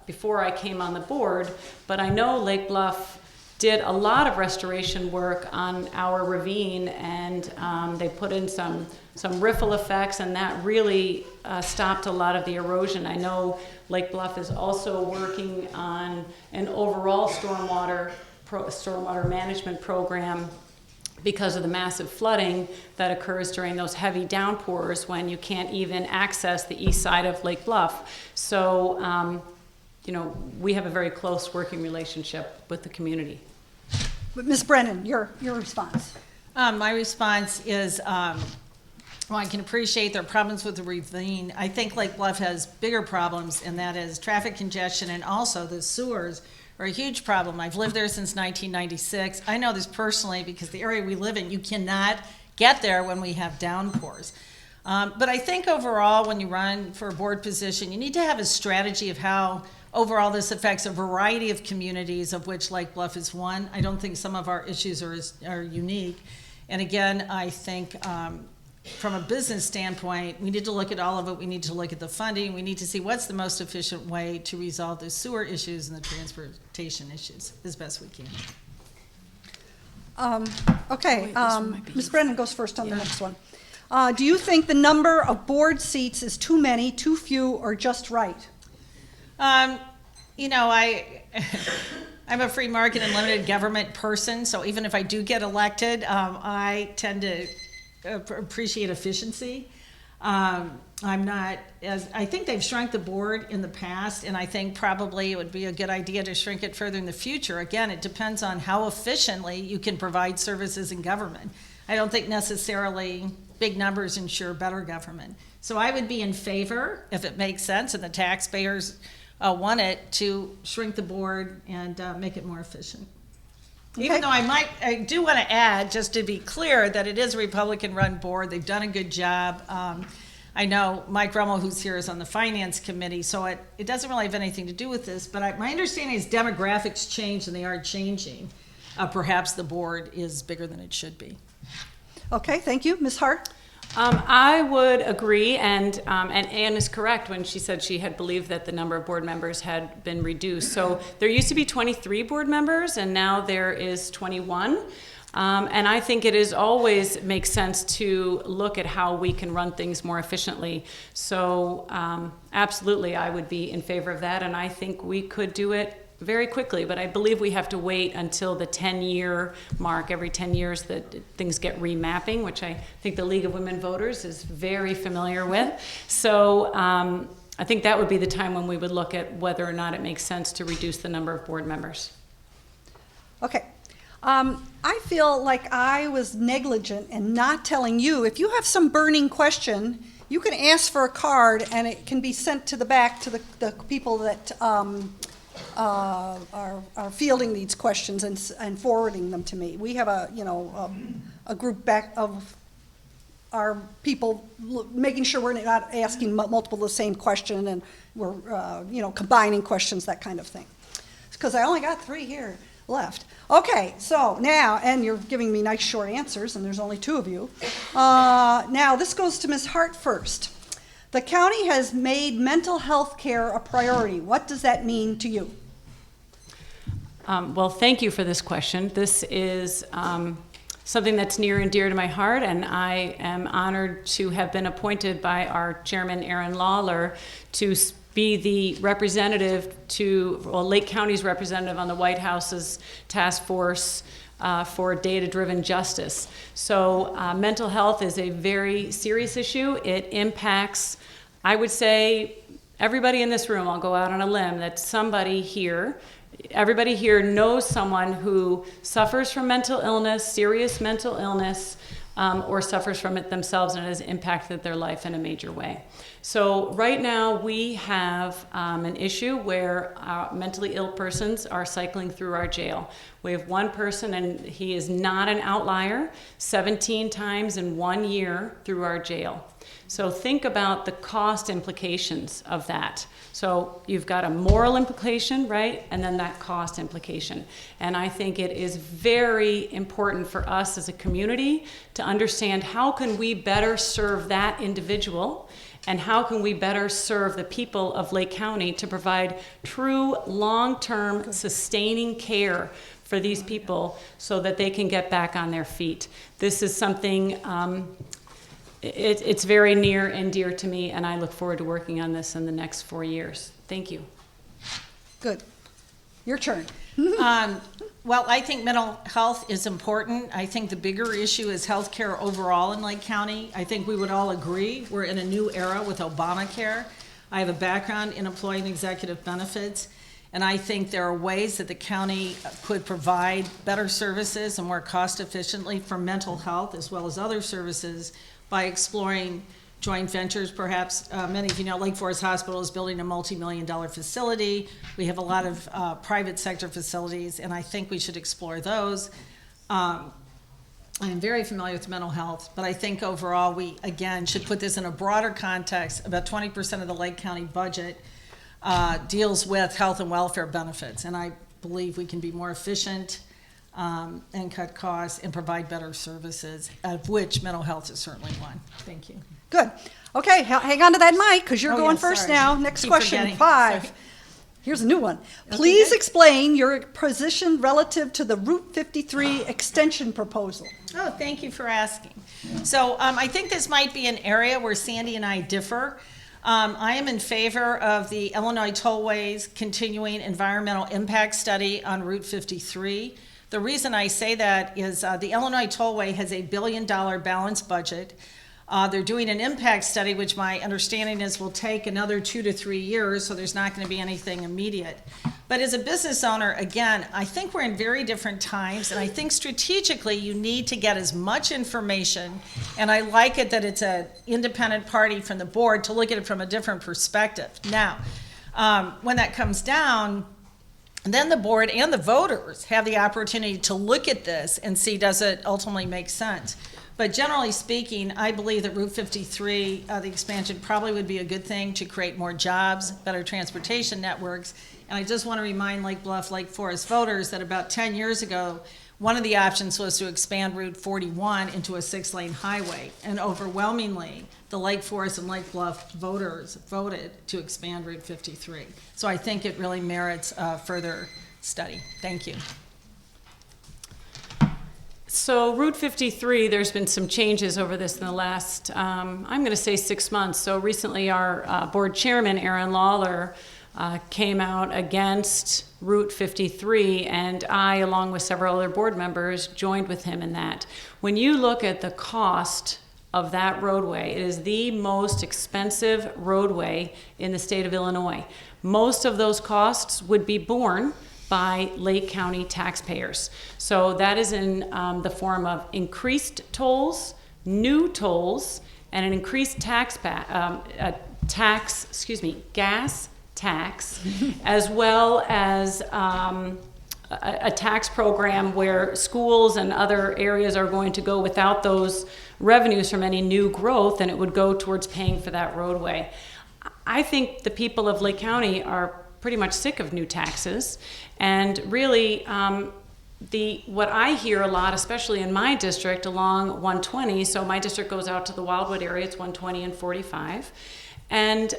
before I came on the board, but I know Lake Bluff did a lot of restoration work on our ravine, and they put in some riffle effects, and that really stopped a lot of the erosion. I know Lake Bluff is also working on an overall stormwater management program because of the massive flooding that occurs during those heavy downpours when you can't even access the east side of Lake Bluff. So, we have a very close working relationship with the community. But Ms. Brennan, your response. My response is, well, I can appreciate their problems with the ravine. I think Lake Bluff has bigger problems, and that is traffic congestion, and also the sewers are a huge problem. I've lived there since 1996. I know this personally because the area we live in, you cannot get there when we have downpours. But I think overall, when you run for a board position, you need to have a strategy of how overall this affects a variety of communities, of which Lake Bluff is one. I don't think some of our issues are unique. And again, I think from a business standpoint, we need to look at all of it. We need to look at the funding. We need to see what's the most efficient way to resolve the sewer issues and the transportation issues as best we can. Okay, Ms. Brennan goes first on the next one. Do you think the number of board seats is too many, too few, or just right? I'm a free market and limited government person, so even if I do get elected, I tend to appreciate efficiency. I think they've shrunk the board in the past, and I think probably it would be a good idea to shrink it further in the future. Again, it depends on how efficiently you can provide services in government. I don't think necessarily big numbers ensure better government. So I would be in favor, if it makes sense and the taxpayers want it, to shrink the board and make it more efficient. Okay. Even though I do want to add, just to be clear, that it is a Republican-run board. They've done a good job. I know Mike Rummel, who's here, is on the Finance Committee, so it doesn't really have anything to do with this, but my understanding is demographics change, and they are changing. Perhaps the board is bigger than it should be. Okay, thank you. Ms. Hart? I would agree, and Ann is correct when she said she had believed that the number of board members had been reduced. So there used to be 23 board members, and now there is 21. And I think it is always makes sense to look at how we can run things more efficiently. So absolutely, I would be in favor of that, and I think we could do it very quickly, but I believe we have to wait until the 10-year mark. Every 10 years that things get remapping, which I think the League of Women Voters is very familiar with. So I think that would be the time when we would look at whether or not it makes sense to reduce the number of board members. Okay. I feel like I was negligent in not telling you. If you have some burning question, you can ask for a card, and it can be sent to the back to the people that are fielding these questions and forwarding them to me. We have a group back of our people making sure we're not asking multiple the same question, and we're, combining questions, that kind of thing. Because I only got 3 here left. Okay, so now, and you're giving me nice short answers, and there's only 2 of you. Now, this goes to Ms. Hart first. The county has made mental health care a priority. What does that mean to you? Well, thank you for this question. This is something that's near and dear to my heart, and I am honored to have been appointed by our chairman, Aaron Lawler, to be the representative Lake County's representative on the White House's task force for data-driven justice. So mental health is a very serious issue. It impacts, I would say, everybody in this room. I'll go out on a limb that everybody here knows someone who suffers from mental illness, serious mental illness, or suffers from it themselves, and it has impacted their life in a major way. So right now we have an issue where mentally ill persons are cycling through our jail. We have one person, and he is not an outlier, 17 times in 1 year through our jail. So think about the cost implications of that. So you've got a moral implication, right? And then that cost implication. And I think it is very important for us as a community to understand how can we better serve that individual, and how can we better serve the people of Lake County to provide true long-term sustaining care for these people so that they can get back on their feet. This is something it's very near and dear to me, and I look forward to working on this in the next 4 years. Thank you. Good. Your turn. Well, I think mental health is important. I think the bigger issue is healthcare overall in Lake County. I think we would all agree we're in a new era with Obamacare. I have a background in employee and executive benefits, and I think there are ways that the county could provide better services and more cost efficiently for mental health as well as other services by exploring joint ventures, perhaps. Many of you know Lake Forest Hospital is building a multi-million-dollar facility. We have a lot of private sector facilities, and I think we should explore those. I'm very familiar with mental health, but I think overall we, again, should put this in a broader context. About 20% of the Lake County budget deals with health and welfare benefits, and I believe we can be more efficient and cut costs and provide better services, of which mental health is certainly one. Thank you. Good. Okay, hang on to that mic, because you're Oh, going yeah, first sorry. now. Next Keep question, forgetting. 5. Sorry. Here's a new one. Okay, Please good. explain your position relative to the Route 53 extension proposal. Oh, thank you for asking. So I think this might be an area where Sandy and I differ. I am in favor of the Illinois Tollways continuing environmental impact study on Route 53. The reason I say that is the Illinois Tollway has a $1 billion balanced budget. They're doing an impact study, which my understanding is will take another 2 to 3 years, so there's not going to be anything immediate. But as a business owner, again, I think we're in very different times, and I think strategically you need to get as much information, and I like it that it's an independent party from the board to look at it from a different perspective. Now, when that comes down, then the board and the voters have the opportunity to look at this and see, does it ultimately make sense? But generally speaking, I believe that Route 53, the expansion probably would be a good thing to create more jobs, better transportation networks. And I just want to remind Lake Bluff, Lake Forest voters that about 10 years ago, one of the options was to expand Route 41 into a 6-lane highway. And overwhelmingly, the Lake Forest and Lake Bluff voters voted to expand Route 53. So I think it really merits further study. Thank you. So Route 53, there's been some changes over this in the last, I'm going to say 6 months. So recently our board chairman, Aaron Lawler, came out against Route 53, and I, along with several other board members, joined with him in that. When you look at the cost of that roadway, it is the most expensive roadway in the state of Illinois. Most of those costs would be borne by Lake County taxpayers. So that is in the form of increased tolls, new tolls, and an increased gas tax, as well as a tax program where schools and other areas are going to go without those revenues from any new growth, and it would go towards paying for that roadway. I think the people of Lake County are pretty much sick of new taxes, and really what I hear a lot, especially in my district along 120, so my district goes out to the Wildwood area, it's 120 and 45, and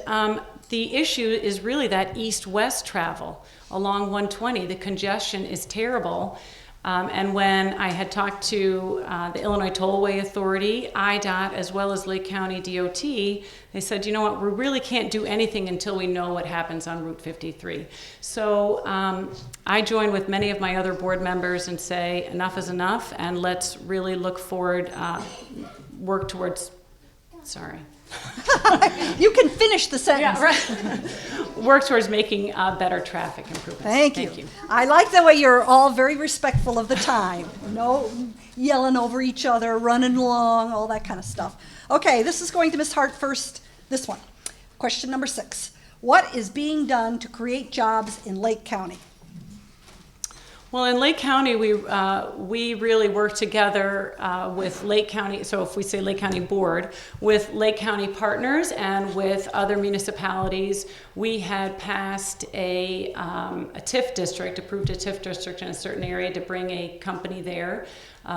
the issue is really that east-west travel along 120. The congestion is terrible. And when I had talked to the Illinois Tollway Authority, IDOT, as well as Lake County DOT, they said, you know what, we really can't do anything until we know what happens on Route 53. So I join with many of my other board members and say enough is enough, and let's really look forward, work towards, sorry. You can finish the sentence. Yeah, right. Work towards making better traffic improvements. Thank you. I like the way you're all very respectful of the time. No yelling over each other, running along, all that kind of stuff. Okay, this is going to Ms. Hart first, this one. Question number 6. What is being done to create jobs in Lake County? Well, in Lake County, we really work together with Lake County, so if we say Lake County Board, with Lake County partners and with other municipalities. We had passed a TIF district, approved a TIF district in a certain area to bring a company there.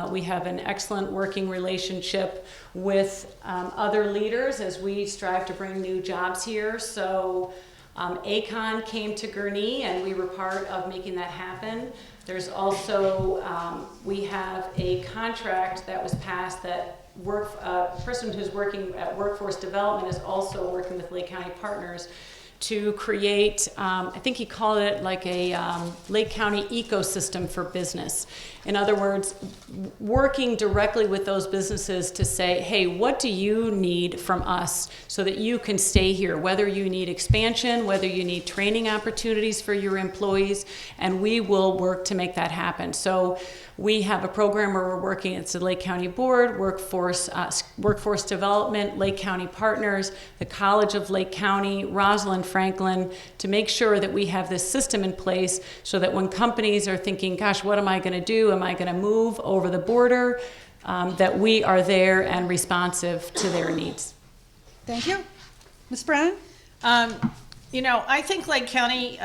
We have an excellent working relationship with other leaders as we strive to bring new jobs here. So ACON came to Gurnee, and we were part of making that happen. There's also, we have a contract that was passed that a person who's working at workforce development is also working with Lake County partners to create, I think he called it like a Lake County ecosystem for business. In other words, working directly with those businesses to say, hey, what do you need from us so that you can stay here, whether you need expansion, whether you need training opportunities for your employees, and we will work to make that happen. So we have a program where we're working, it's the Lake County Board, Workforce Development, Lake County Partners, the College of Lake County, Rosalind Franklin, to make sure that we have this system in place so that when companies are thinking, gosh, what am I going to do? Am I going to move over the border? That we are there and responsive to their needs. Thank you. Ms. Brennan? You know, I think Lake County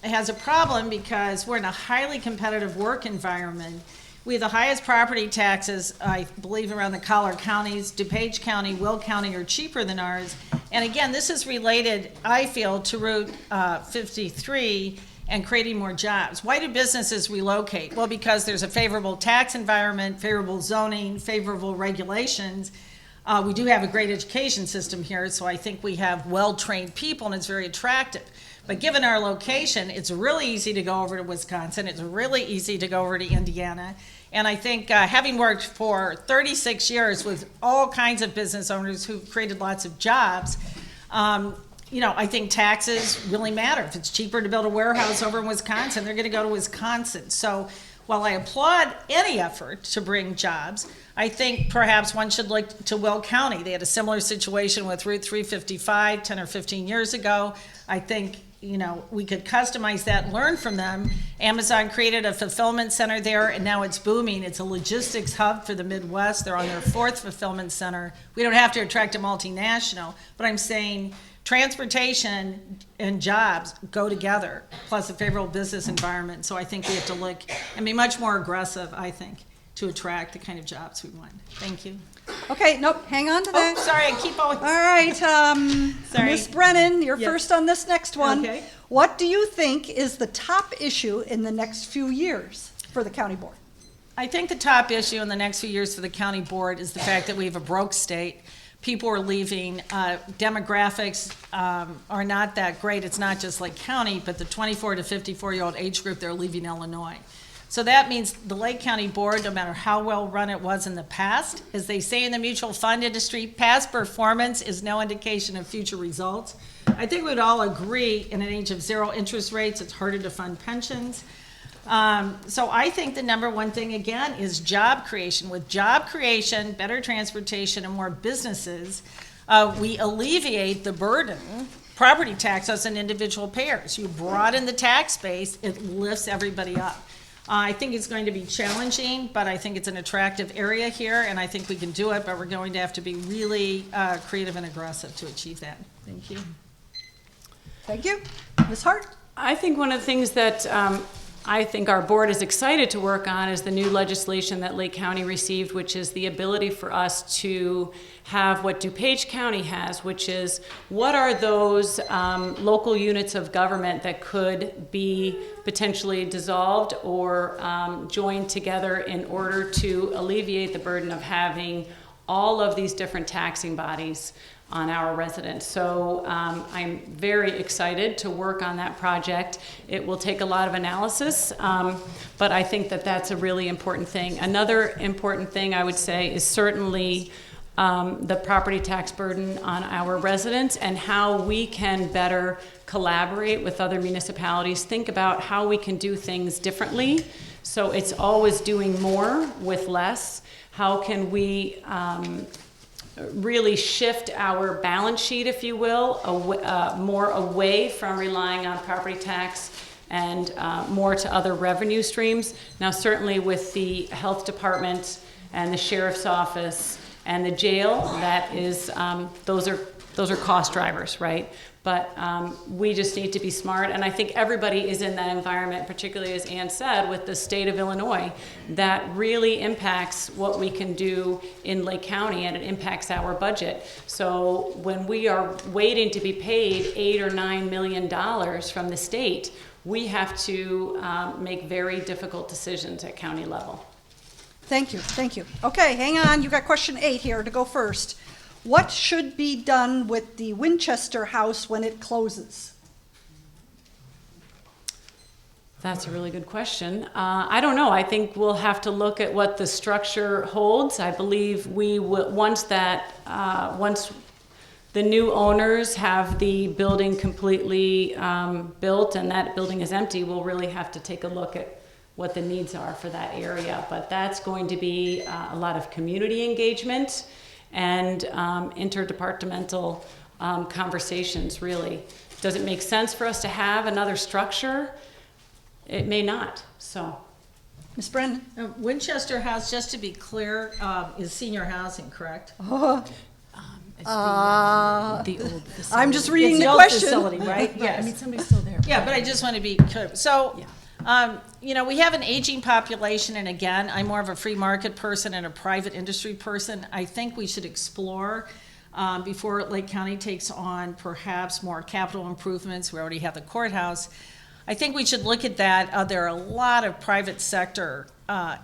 has a problem because we're in a highly competitive work environment. We have the highest property taxes, I believe, around the collar counties. DuPage County, Will County are cheaper than ours. And again, this is related, I feel, to Route 53 and creating more jobs. Why do businesses relocate? Well, because there's a favorable tax environment, favorable zoning, favorable regulations. We do have a great education system here, so I think we have well-trained people, and it's very attractive. But given our location, it's really easy to go over to Wisconsin. It's really easy to go over to Indiana. And I think having worked for 36 years with all kinds of business owners who've created lots of jobs, you know, I think taxes really matter. If it's cheaper to build a warehouse over in Wisconsin, they're going to go to Wisconsin. So while I applaud any effort to bring jobs, I think perhaps one should look to Will County. They had a similar situation with Route 355 10 or 15 years ago. I think, you know, we could customize that and learn from them. Amazon created a fulfillment center there, and now it's booming. It's a logistics hub for the Midwest. They're on their 4th fulfillment center. We don't have to attract a multinational, but I'm saying transportation and jobs go together, plus a favorable business environment. So I think we have to look and be much more aggressive, I think, to attract the kind of jobs we want. Thank you. Okay, nope, hang on to that. Oh, sorry, I keep always. All right, Sorry. Ms. Brennan, you're Yes. first on this next one. Okay. What do you think is the top issue in the next few years for the county board? I think the top issue in the next few years for the county board is the fact that we have a broke state. People are leaving. Demographics are not that great. It's not just Lake County, but the 24 to 54-year-old age group, they're leaving Illinois. So that means the Lake County Board, no matter how well run it was in the past, as they say in the mutual fund industry, past performance is no indication of future results. I think we'd all agree in an age of zero interest rates, it's harder to fund pensions. So I think the number one thing, again, is job creation. With job creation, better transportation, and more businesses, we alleviate the burden property tax as an individual payer. So you broaden the tax base, it lifts everybody up. I think it's going to be challenging, but I think it's an attractive area here, and I think we can do it, but we're going to have to be really creative and aggressive to achieve that. Thank you. Thank you. Ms. Hart? I think one of the things that I think our board is excited to work on is the new legislation that Lake County received, which is the ability for us to have what DuPage County has, which is what are those local units of government that could be potentially dissolved or joined together in order to alleviate the burden of having all of these different taxing bodies on our residents. So I'm very excited to work on that project. It will take a lot of analysis, but I think that that's a really important thing. Another important thing I would say is certainly the property tax burden on our residents and how we can better collaborate with other municipalities, think about how we can do things differently. So it's always doing more with less. How can we really shift our balance sheet, if you will, more away from relying on property tax and more to other revenue streams. Now, certainly with the health department and the sheriff's office and the jail, that is, those are cost drivers, right? But we just need to be smart, and I think everybody is in that environment, particularly as Ann said, with the state of Illinois, that really impacts what we can do in Lake County, and it impacts our budget. So when we are waiting to be paid $8 or $9 million from the state, we have to make very difficult decisions at county level. Thank you, thank you. Okay, hang on, you got question 8 here to go first. What should be done with the Winchester House when it closes? That's a really good question. I don't know. I think we'll have to look at what the structure holds. I believe we will, once the new owners have the building completely built and that building is empty, we'll really have to take a look at what the needs are for that area. But that's going to be a lot of community engagement and interdepartmental conversations, really. Does it make sense for us to have another structure? It may not, so. Ms. Brennan? Winchester House, just to be clear, is senior housing, correct? The old facility. I'm just reading It's the old question. facility, right? Yes. I mean, somebody's still there. Yeah, but I just want to be clear. So, we have an aging population, and again, I'm more of a free market person and a private industry person. I think we should explore, before Lake County takes on perhaps more capital improvements. We already have the courthouse. I think we should look at that. There are a lot of private sector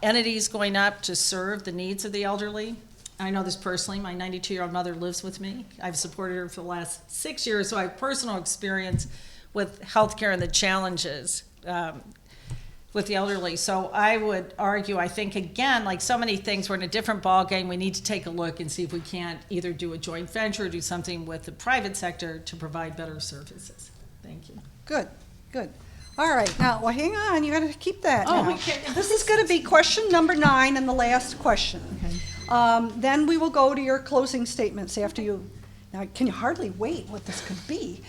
entities going up to serve the needs of the elderly. I know this personally. My 92-year-old mother lives with me. I've supported her for the last 6 years, so I have personal experience with healthcare and the challenges with the elderly. So I would argue, I think, again, like so many things, we're in a different ballgame. We need to take a look and see if we can't either do a joint venture or do something with the private sector to provide better services. Thank you. Good, good. All right, now, well, hang on, you gotta keep that Oh, now. we can't- This is gonna be question number 9 and the last question. Then we will go to your closing statements after you, now, can you hardly wait what this could be?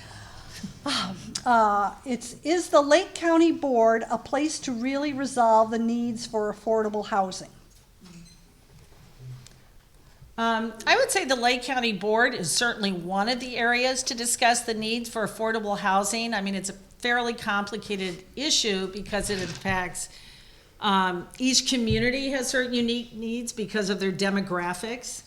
Is the Lake County Board a place to really resolve the needs for affordable housing? I would say the Lake County Board is certainly one of the areas to discuss the needs for affordable housing. I mean, it's a fairly complicated issue because it impacts, each community has certain unique needs because of their demographics.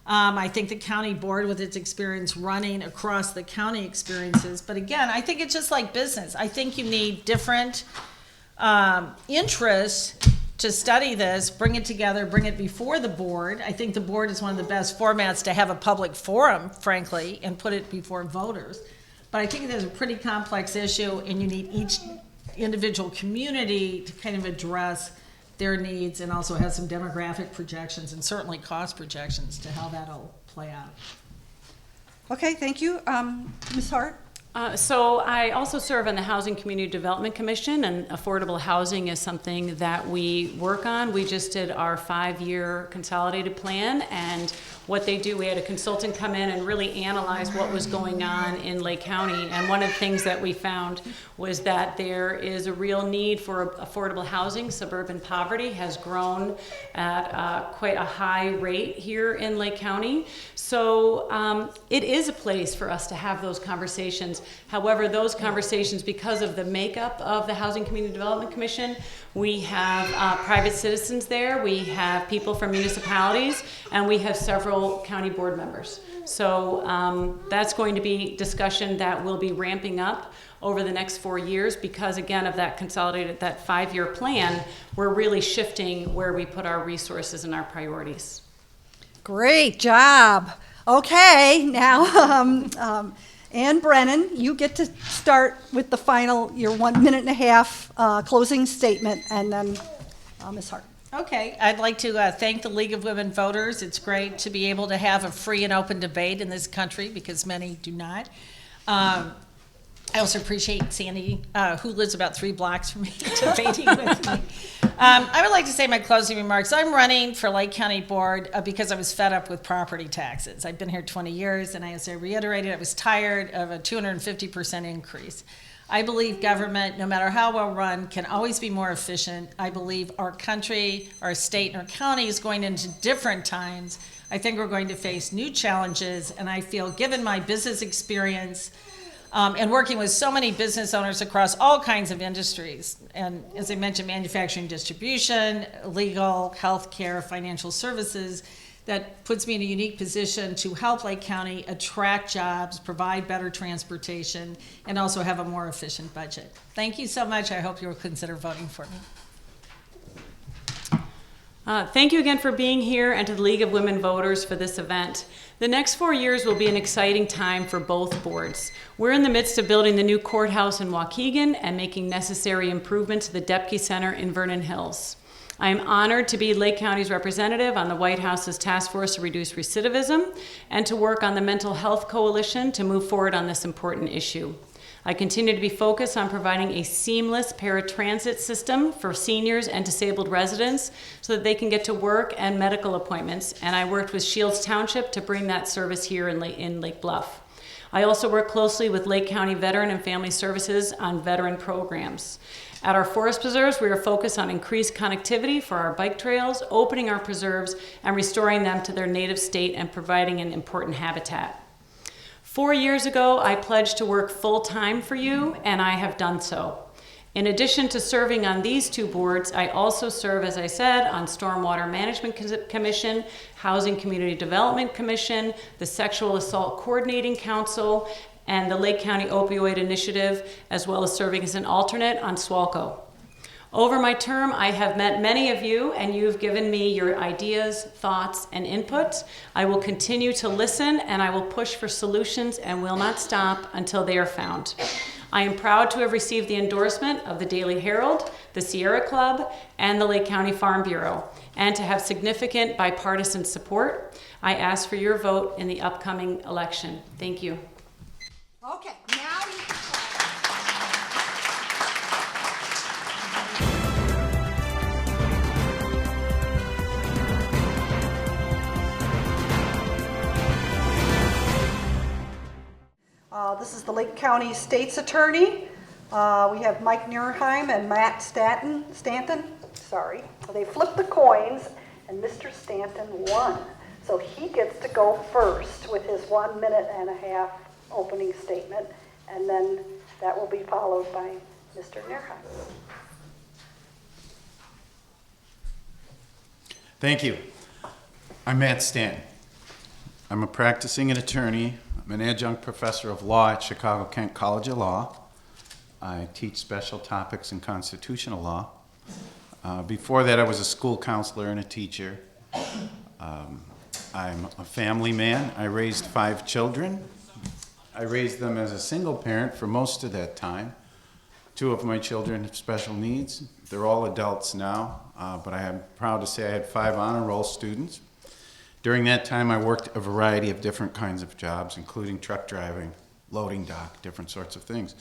I think the county board with its experience running across the county experiences, but again, I think it's just like business. I think you need different interests to study this, bring it together, bring it before the board. I think the board is one of the best formats to have a public forum, frankly, and put it before voters. But I think there's a pretty complex issue, and you need each individual community to kind of address their needs and also have some demographic projections and certainly cost projections to how that'll play out. Okay, thank you. Ms. Hart? So I also serve on the Housing Community Development Commission, and affordable housing is something that we work on. We just did our 5-year consolidated plan, and what they do, we had a consultant come in and really analyze what was going on in Lake County. And one of the things that we found was that there is a real need for affordable housing. Suburban poverty has grown at quite a high rate here in Lake County. So it is a place for us to have those conversations. However, those conversations, because of the makeup of the Housing Community Development Commission, we have private citizens there, we have people from municipalities, and we have several county board members. So that's going to be discussion that will be ramping up over the next 4 years because, again, of that consolidated, that 5-year plan, we're really shifting where we put our resources and our priorities. Great job. Okay, now, Ann Brennan, you get to start with the final, your 1 minute and a half closing statement, and then Ms. Hart. Okay, I'd like to thank the League of Women Voters. It's great to be able to have a free and open debate in this country because many do not. I also appreciate Sandy, who lives about 3 blocks from me, debating with me. I would like to say my closing remarks. I'm running for Lake County Board because I was fed up with property taxes. I've been here 20 years, and as I reiterated, I was tired of a 250% increase. I believe government, no matter how well run, can always be more efficient. I believe our country, our state, and our county is going into different times. I think we're going to face new challenges, and I feel, given my business experience, and working with so many business owners across all kinds of industries, and as I mentioned, manufacturing, distribution, legal, healthcare, financial services, that puts me in a unique position to help Lake County attract jobs, provide better transportation, and also have a more efficient budget. Thank you so much. I hope you'll consider voting for me. Thank you again for being here, and to the League of Women Voters for this event. The next 4 years will be an exciting time for both boards. We're in the midst of building the new courthouse in Waukegan and making necessary improvements to the Depke Center in Vernon Hills. I am honored to be Lake County's representative on the White House's Task Force to Reduce Recidivism and to work on the Mental Health Coalition to move forward on this important issue. I continue to be focused on providing a seamless paratransit system for seniors and disabled residents so that they can get to work and medical appointments, and I worked with Shields Township to bring that service here in Lake Bluff. I also work closely with Lake County Veteran and Family Services on veteran programs. At our forest preserves, we are focused on increased connectivity for our bike trails, opening our preserves, and restoring them to their native state and providing an important habitat. 4 years ago, I pledged to work full-time for you, and I have done so. In addition to serving on these 2 boards, I also serve, as I said, on Stormwater Management Commission, Housing Community Development Commission, the Sexual Assault Coordinating Council, and the Lake County Opioid Initiative, as well as serving as an alternate on SWALCO. Over my term, I have met many of you, and you've given me your ideas, thoughts, and input. I will continue to listen, and I will push for solutions and will not stop until they are found. I am proud to have received the endorsement of the Daily Herald, the Sierra Club, and the Lake County Farm Bureau, and to have significant bipartisan support. I ask for your vote in the upcoming election. Thank you. Okay, now you can this is the Lake County State's Attorney. We have Mike Nierheim and Matt Stanton. Sorry. They flipped the coins, and Mr. Stanton won. So he gets to go first with his 1 minute and a half opening statement, and then that will be followed by Mr. Nierheim. Thank you. I'm Matt Stanton. I'm a practicing attorney. I'm an adjunct professor of law at Chicago-Kent College of Law. I teach special topics in constitutional law. Before that, I was a school counselor and a teacher. I'm a family man. I raised 5 children. I raised them as a single parent for most of that time. 2 of my children have special needs. They're all adults now, but I am proud to say I had 5 honor roll students. During that time, I worked a variety of different kinds of jobs, including truck driving, loading dock, different sorts of things.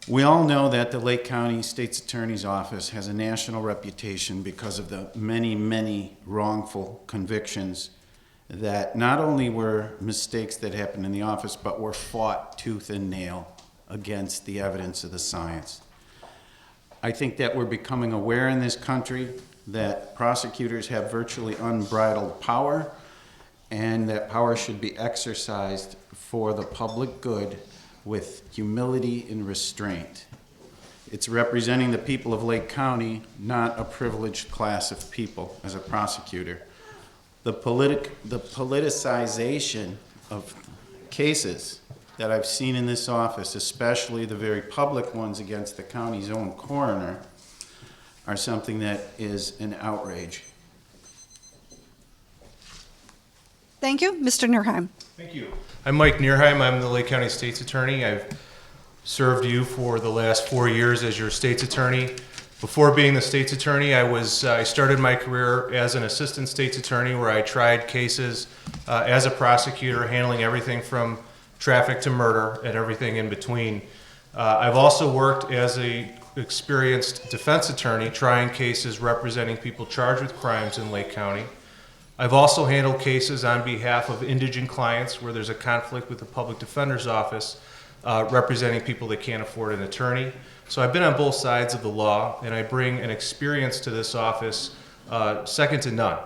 We all know that the Lake County State's Attorney's Office has a national reputation because of the many, many wrongful convictions that not only were mistakes that happened in the office, but were fought tooth and nail against the evidence of the science. I think that we're becoming aware in this country that prosecutors have virtually unbridled power, and that power should be exercised for the public good with humility and restraint. It's representing the people of Lake County, not a privileged class of people as a prosecutor. The politicization of cases that I've seen in this office, especially the very public ones against the county's own coroner, are something that is an outrage. Thank you. Mr. Nierheim. Thank you. I'm Mike Nierheim. I'm the Lake County State's Attorney. I've served you for the last 4 years as your State's Attorney. Before being the State's Attorney, I started my career as an Assistant State's Attorney, where I tried cases as a prosecutor, handling everything from traffic to murder and everything in between. I've also worked as an experienced defense attorney, trying cases representing people charged with crimes in Lake County. I've also handled cases on behalf of indigent clients where there's a conflict with the public defender's office, representing people that can't afford an attorney. So I've been on both sides of the law, and I bring an experience to this office second to none.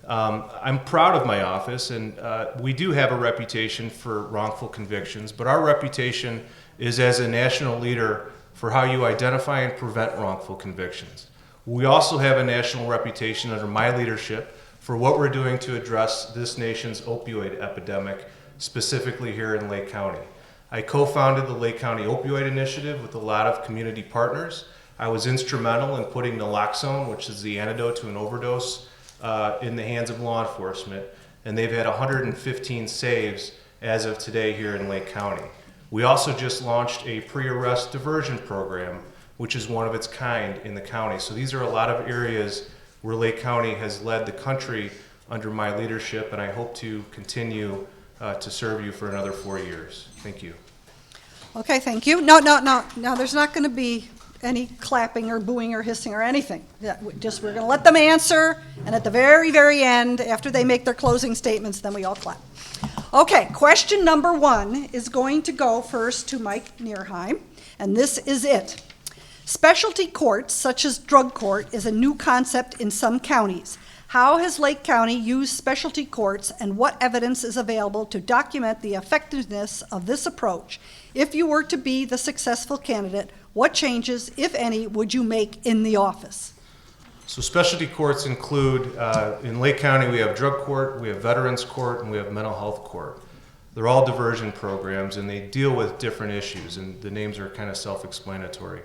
I'm proud of my office, and we do have a reputation for wrongful convictions, but our reputation is as a national leader for how you identify and prevent wrongful convictions. We also have a national reputation under my leadership for what we're doing to address this nation's opioid epidemic, specifically here in Lake County. I co-founded the Lake County Opioid Initiative with a lot of community partners. I was instrumental in putting naloxone, which is the antidote to an overdose, in the hands of law enforcement, and they've had 115 saves as of today here in Lake County. We also just launched a pre-arrest diversion program, which is one of its kind in the county. So these are a lot of areas where Lake County has led the country under my leadership, and I hope to continue to serve you for another 4 years. Thank you. Okay, thank you. No, there's not going to be any clapping or booing or hissing or anything. Yeah, we're going to let them answer, and at the very, very end, after they make their closing statements, then we all clap. Okay, question number 1 is going to go first to Mike Nierheim, and this is it. Specialty courts, such as drug court, is a new concept in some counties. How has Lake County used specialty courts, and what evidence is available to document the effectiveness of this approach? If you were to be the successful candidate, what changes, if any, would you make in the office? So specialty courts include, in Lake County, we have drug court, we have veterans court, and we have mental health court. They're all diversion programs, and they deal with different issues, and the names are kind of self-explanatory.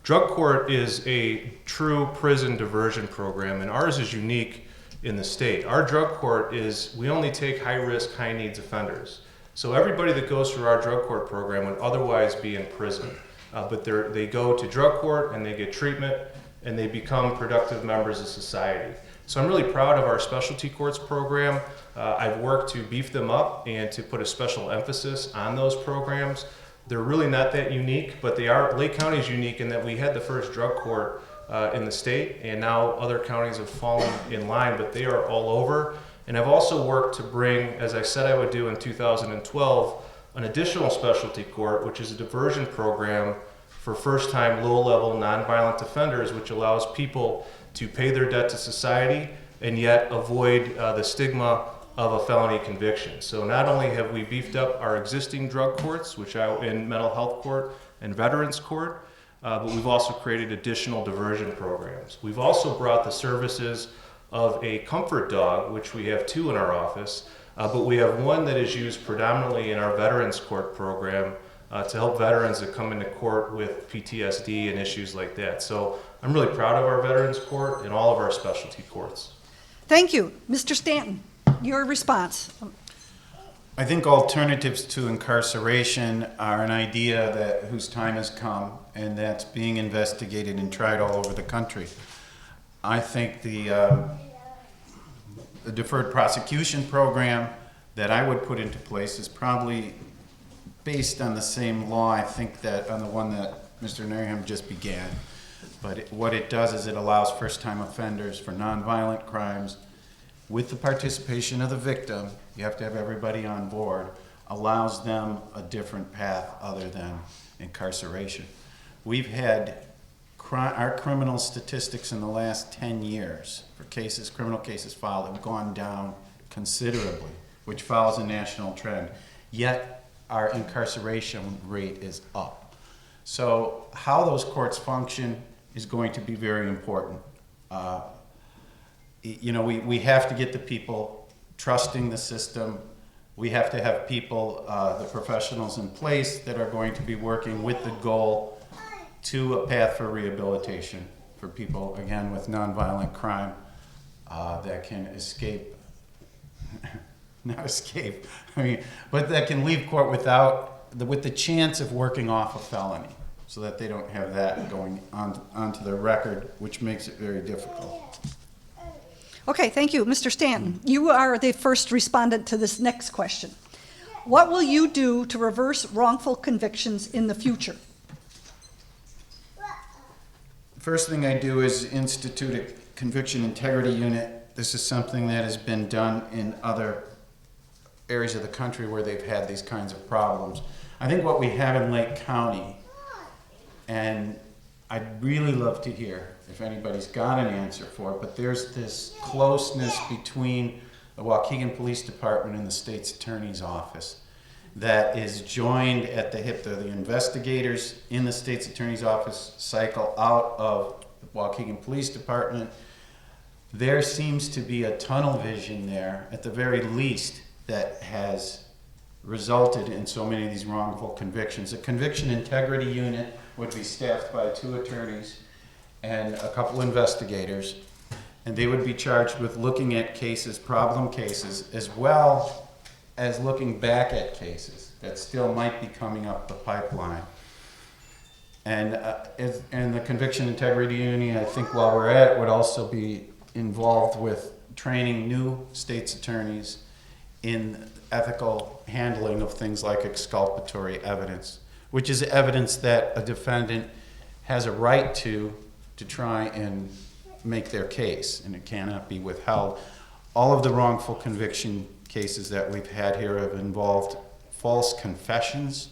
Drug court is a true prison diversion program, and ours is unique in the state. Our drug court is, we only take high-risk, high-needs offenders. So everybody that goes through our drug court program would otherwise be in prison. But they go to drug court and they get treatment and they become productive members of society. So I'm really proud of our specialty courts program. I've worked to beef them up and to put a special emphasis on those programs. They're really not that unique, but they are. Lake County is unique in that we had the first drug court in the state, and now other counties have fallen in line, but they are all over. And I've also worked to bring, as I said I would do in 2012, an additional specialty court, which is a diversion program for first-time low-level nonviolent offenders, which allows people to pay their debt to society and yet avoid the stigma of a felony conviction. So not only have we beefed up our existing drug courts, which are in mental health court and veterans court, but we've also created additional diversion programs. We've also brought the services of a comfort dog, which we have 2 in our office, but we have one that is used predominantly in our veterans court program to help veterans that come into court with PTSD and issues like that. So I'm really proud of our veterans court and all of our specialty courts. Thank you. Mr. Stanton, your response. I think alternatives to incarceration are an idea that whose time has come, and that's being investigated and tried all over the country. I think the deferred prosecution program that I would put into place is probably based on the same law, I think, that on the one that Mr. Nareham just began. But what it does is it allows first-time offenders for nonviolent crimes, with the participation of the victim, you have to have everybody on board, allows them a different path other than incarceration. We've had our criminal statistics in the last 10 years for cases, criminal cases filed, have gone down considerably, which follows a national trend. Yet our incarceration rate is up. So how those courts function is going to be very important. You know, we have to get the people trusting the system. We have to have people, the professionals in place that are going to be working with the goal to a path for rehabilitation for people, again, with nonviolent crime that can escape, not escape, I mean, but that can leave court with the chance of working off a felony, so that they don't have that going onto their record, which makes it very difficult. Okay, thank you. Mr. Stanton, you are the first respondent to this next question. What will you do to reverse wrongful convictions in the future? First thing I do is institute a conviction integrity unit. This is something that has been done in other areas of the country where they've had these kinds of problems. I think what we have in Lake County, and I'd really love to hear if anybody's got an answer for it, but there's this closeness between the Waukegan Police Department and the State's Attorney's Office that is joined at the hip. The investigators in the State's Attorney's Office cycle out of the Waukegan Police Department. There seems to be a tunnel vision there, at the very least, that has resulted in so many of these wrongful convictions. A conviction integrity unit would be staffed by 2 attorneys and a couple investigators, and they would be charged with looking at cases, problem cases, as well as looking back at cases that still might be coming up the pipeline. And the conviction integrity unit, I think while we're at it, would also be involved with training new state's attorneys in ethical handling of things like exculpatory evidence, which is evidence that a defendant has a right to try and make their case, and it cannot be withheld. All of the wrongful conviction cases that we've had here have involved false confessions,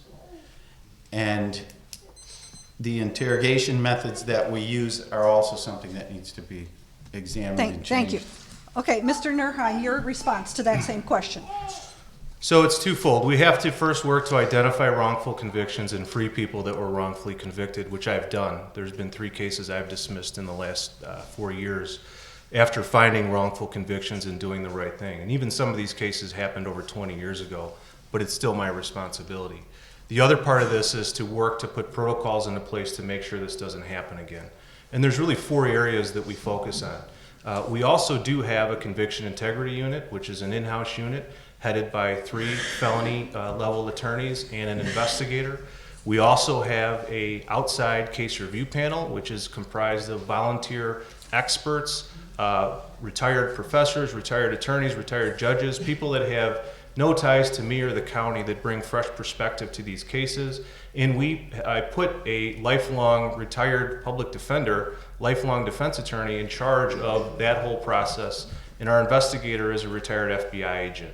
and the interrogation methods that we use are also something that needs to be examined and changed. Thank you. Okay, Mr. Nerheim, your response to that same question. So it's twofold. We have to first work to identify wrongful convictions and free people that were wrongfully convicted, which I've done. There's been 3 cases I've dismissed in the last 4 years after finding wrongful convictions and doing the right thing. And even some of these cases happened over 20 years ago, but it's still my responsibility. The other part of this is to work to put protocols into place to make sure this doesn't happen again. And there's really 4 areas that we focus on. We also do have a conviction integrity unit, which is an in-house unit headed by 3 felony level attorneys and an investigator. We also have a outside case review panel, which is comprised of volunteer experts, retired professors, retired attorneys, retired judges, people that have no ties to me or the county that bring fresh perspective to these cases. And I put a lifelong retired public defender, lifelong defense attorney in charge of that whole process. And our investigator is a retired FBI agent.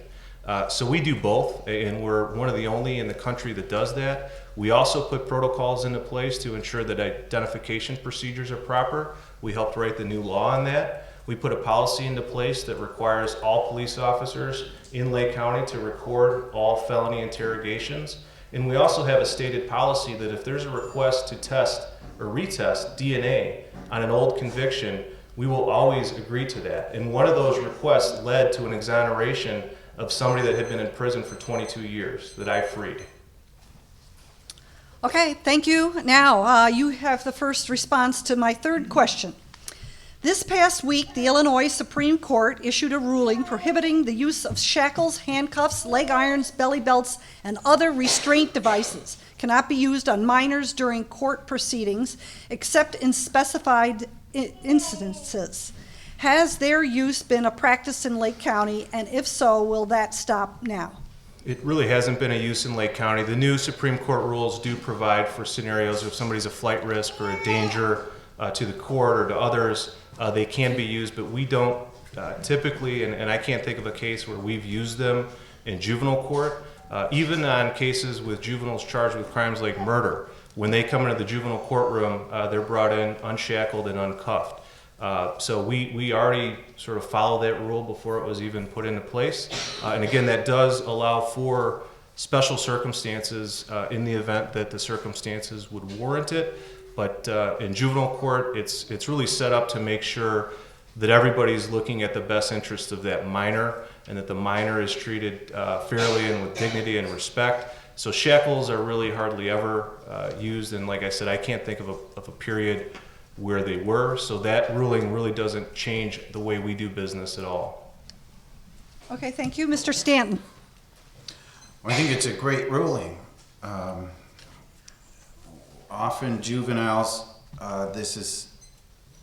So we do both, and we're one of the only in the country that does that. We also put protocols into place to ensure that identification procedures are proper. We helped write the new law on that. We put a policy into place that requires all police officers in Lake County to record all felony interrogations. And we also have a stated policy that if there's a request to test or retest DNA on an old conviction, we will always agree to that. And one of those requests led to an exoneration of somebody that had been in prison for 22 years that I freed. Okay, thank you. Now, you have the first response to my third question. This past week, the Illinois Supreme Court issued a ruling prohibiting the use of shackles, handcuffs, leg irons, belly belts, and other restraint devices cannot be used on minors during court proceedings except in specified instances. Has their use been a practice in Lake County, and if so, will that stop now? it really hasn't been a use in Lake County. The new Supreme Court rules do provide for scenarios if somebody's a flight risk or a danger to the court or to others, they can be used, but we don't typically, and I can't think of a case where we've used them in juvenile court. Even on cases with juveniles charged with crimes like murder, when they come into the juvenile courtroom, they're brought in unshackled and uncuffed. So we already sort of followed that rule before it was even put into place. And again, that does allow for special circumstances in the event that the circumstances would warrant it. But in juvenile court, it's really set up to make sure that everybody's looking at the best interest of that minor and that the minor is treated fairly and with dignity and respect. So shackles are really hardly ever used. And like I said, I can't think of a period where they were. So that ruling really doesn't change the way we do business at all. Okay, thank you. Mr. Stanton. I think it's a great ruling. Often juveniles, this is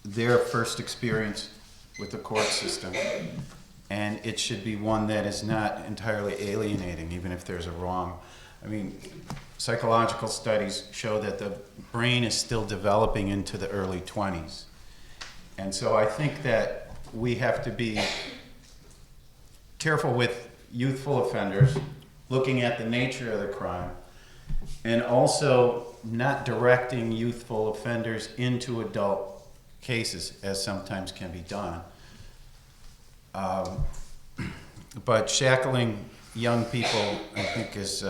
their first experience with the court system, and it should be one that is not entirely alienating, even if there's a wrong. I mean, psychological studies show that the brain is still developing into the early 20s. And so I think that we have to be careful with youthful offenders, looking at the nature of the crime, and also not directing youthful offenders into adult cases, as sometimes can be done. But shackling young people, I think, is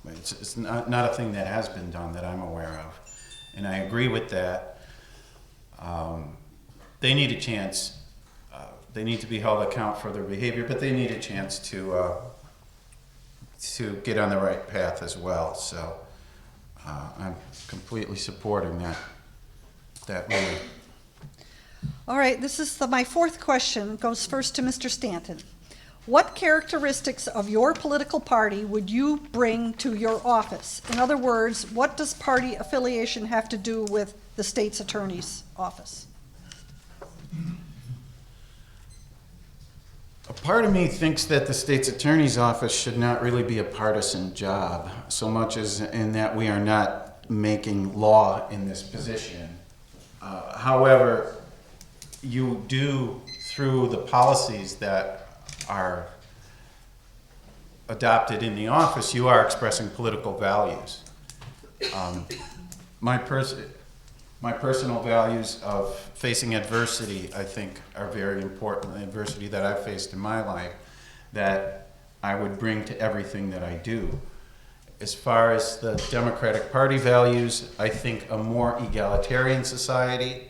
it's not a thing that has been done that I'm aware of. And I agree with that. They need a chance. They need to be held account for their behavior, but they need a chance to get on the right path as well. So I'm completely supporting that ruling. All right, this is my fourth question. It goes first to Mr. Stanton. What characteristics of your political party would you bring to your office? In other words, what does party affiliation have to do with the state's attorney's office? A part of me thinks that the state's attorney's office should not really be a partisan job, so much as in that we are not making law in this position. However, you do, through the policies that are adopted in the office, you are expressing political values. My personal values of facing adversity, I think, are very important. The adversity that I've faced in my life that I would bring to everything that I do. As far as the Democratic Party values, I think a more egalitarian society,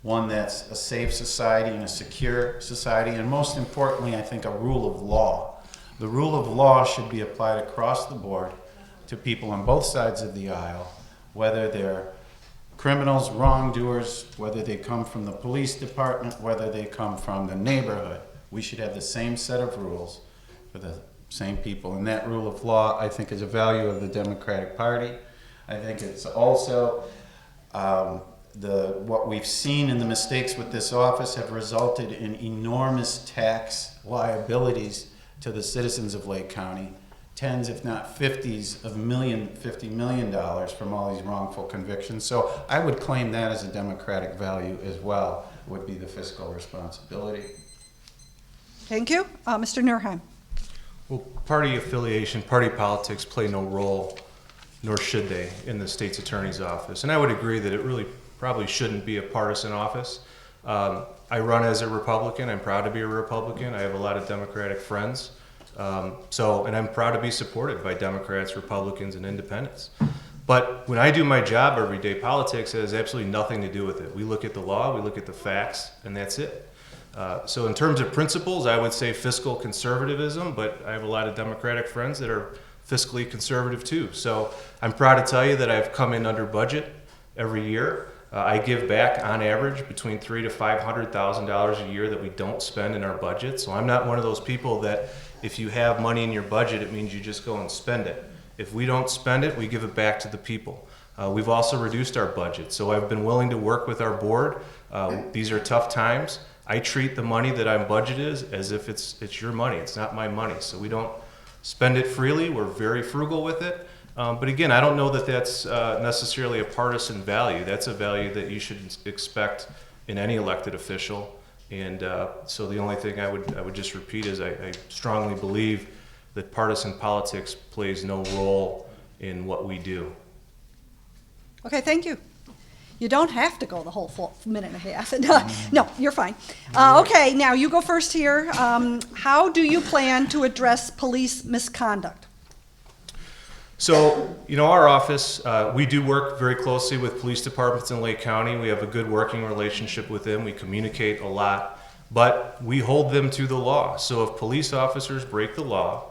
one that's a safe society and a secure society, and most importantly, I think a rule of law. The rule of law should be applied across the board to people on both sides of the aisle, whether they're criminals, wrongdoers, whether they come from the police department, whether they come from the neighborhood. We should have the same set of rules for the same people. And that rule of law, I think, is a value of the Democratic Party. I think it's also what we've seen in the mistakes with this office have resulted in enormous tax liabilities to the citizens of Lake County, tens if not $50 million from all these wrongful convictions. So I would claim that as a democratic value as well, would be the fiscal responsibility. Thank you. Mr. Nurheim. Well, party affiliation, party politics play no role, nor should they, in the state's attorney's office. And I would agree that it really probably shouldn't be a partisan office. I run as a Republican. I'm proud to be a Republican. I have a lot of Democratic friends. And I'm proud to be supported by Democrats, Republicans, and independents. But when I do my job every day, politics has absolutely nothing to do with it. We look at the law, we look at the facts, and that's it. So in terms of principles, I would say fiscal conservatism, but I have a lot of Democratic friends that are fiscally conservative too. So I'm proud to tell you that I've come in under budget every year. I give back on average between $300,000 to $500,000 a year that we don't spend in our budget. So I'm not one of those people that if you have money in your budget, it means you just go and spend it. If we don't spend it, we give it back to the people. We've also reduced our budget. So I've been willing to work with our board. These are tough times. I treat the money that I'm budgeted as if it's your money. It's not my money. So we don't spend it freely. We're very frugal with it. But again, I don't know that that's necessarily a partisan value. That's a value that you should expect in any elected official. And so the only thing I would just repeat is I strongly believe that partisan politics plays no role in what we do. Okay, thank you. You don't have to go the whole minute and a half. No, you're fine. Okay, now you go first here. How do you plan to address police misconduct? So, our office, we do work very closely with police departments in Lake County. We have a good working relationship with them. We communicate a lot, but we hold them to the law. So if police officers break the law,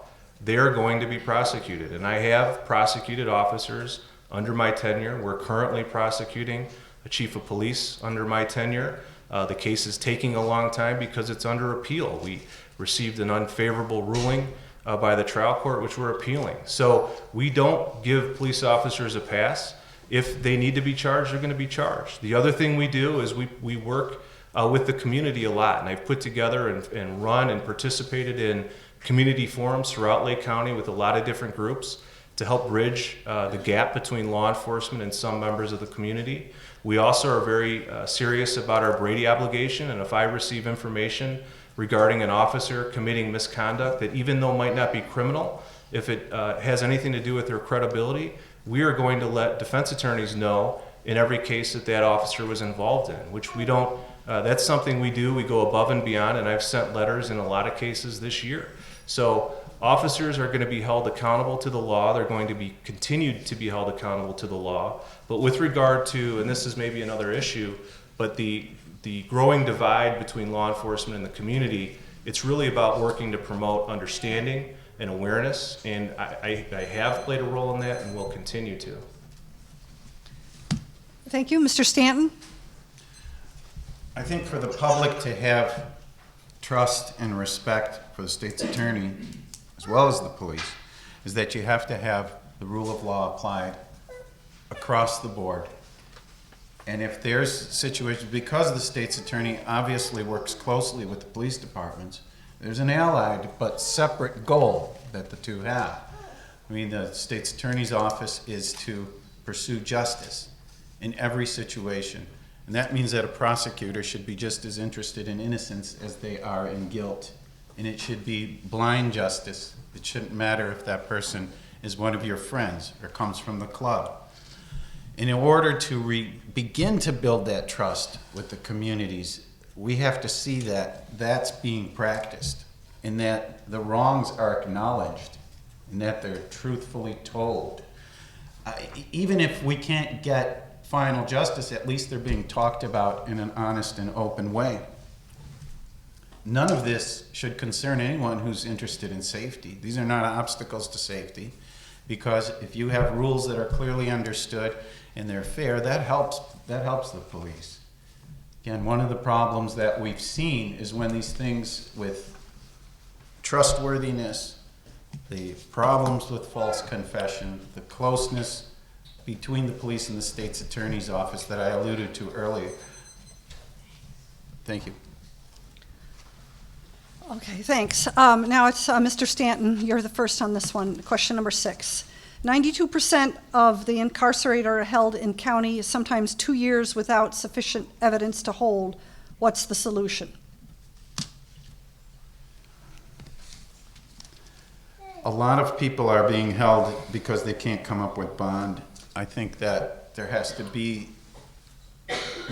they're going to be prosecuted. And I have prosecuted officers under my tenure. We're currently prosecuting a chief of police under my tenure. The case is taking a long time because it's under appeal. We received an unfavorable ruling by the trial court, which we're appealing. So we don't give police officers a pass. If they need to be charged, they're going to be charged. The other thing we do is we work with the community a lot. And I've put together and run and participated in community forums throughout Lake County with a lot of different groups to help bridge the gap between law enforcement and some members of the community. We also are very serious about our Brady obligation, and if I receive information regarding an officer committing misconduct that even though might not be criminal, if it has anything to do with their credibility, we are going to let defense attorneys know in every case that officer was involved in, which we don't, that's something we do, we go above and beyond, and I've sent letters in a lot of cases this year. So officers are going to be held accountable to the law. They're going to be continued to be held accountable to the law. But with regard to, and this is maybe another issue, but the growing divide between law enforcement and the community, it's really about working to promote understanding and awareness. And I have played a role in that and will continue to. Thank you. Mr. Stanton? I think for the public to have trust and respect for the state's attorney, as well as the police, is that you have to have the rule of law applied across the board. And if there's situations, because the state's attorney obviously works closely with the police departments, there's an allied but separate goal that the two have. I mean, the state's attorney's office is to pursue justice in every situation. And that means that a prosecutor should be just as interested in innocence as they are in guilt. And it should be blind justice. It shouldn't matter if that person is one of your friends or comes from the club. And in order to begin to build that trust with the communities, we have to see that that's being practiced and that the wrongs are acknowledged and that they're truthfully told. Even if we can't get final justice, at least they're being talked about in an honest and open way. None of this should concern anyone who's interested in safety. These are not obstacles to safety, because if you have rules that are clearly understood and they're fair, that helps the police. Again, one of the problems that we've seen is when these things with trustworthiness, the problems with false confession, the closeness between the police and the state's attorney's office that I alluded to earlier. Thank you. Okay, thanks. Now it's Mr. Stanton. You're the first on this one. Question number 6. 92% of the incarcerated are held in county, sometimes 2 years without sufficient evidence to hold. What's the solution? A lot of people are being held because they can't come up with bond. I think that there has to be,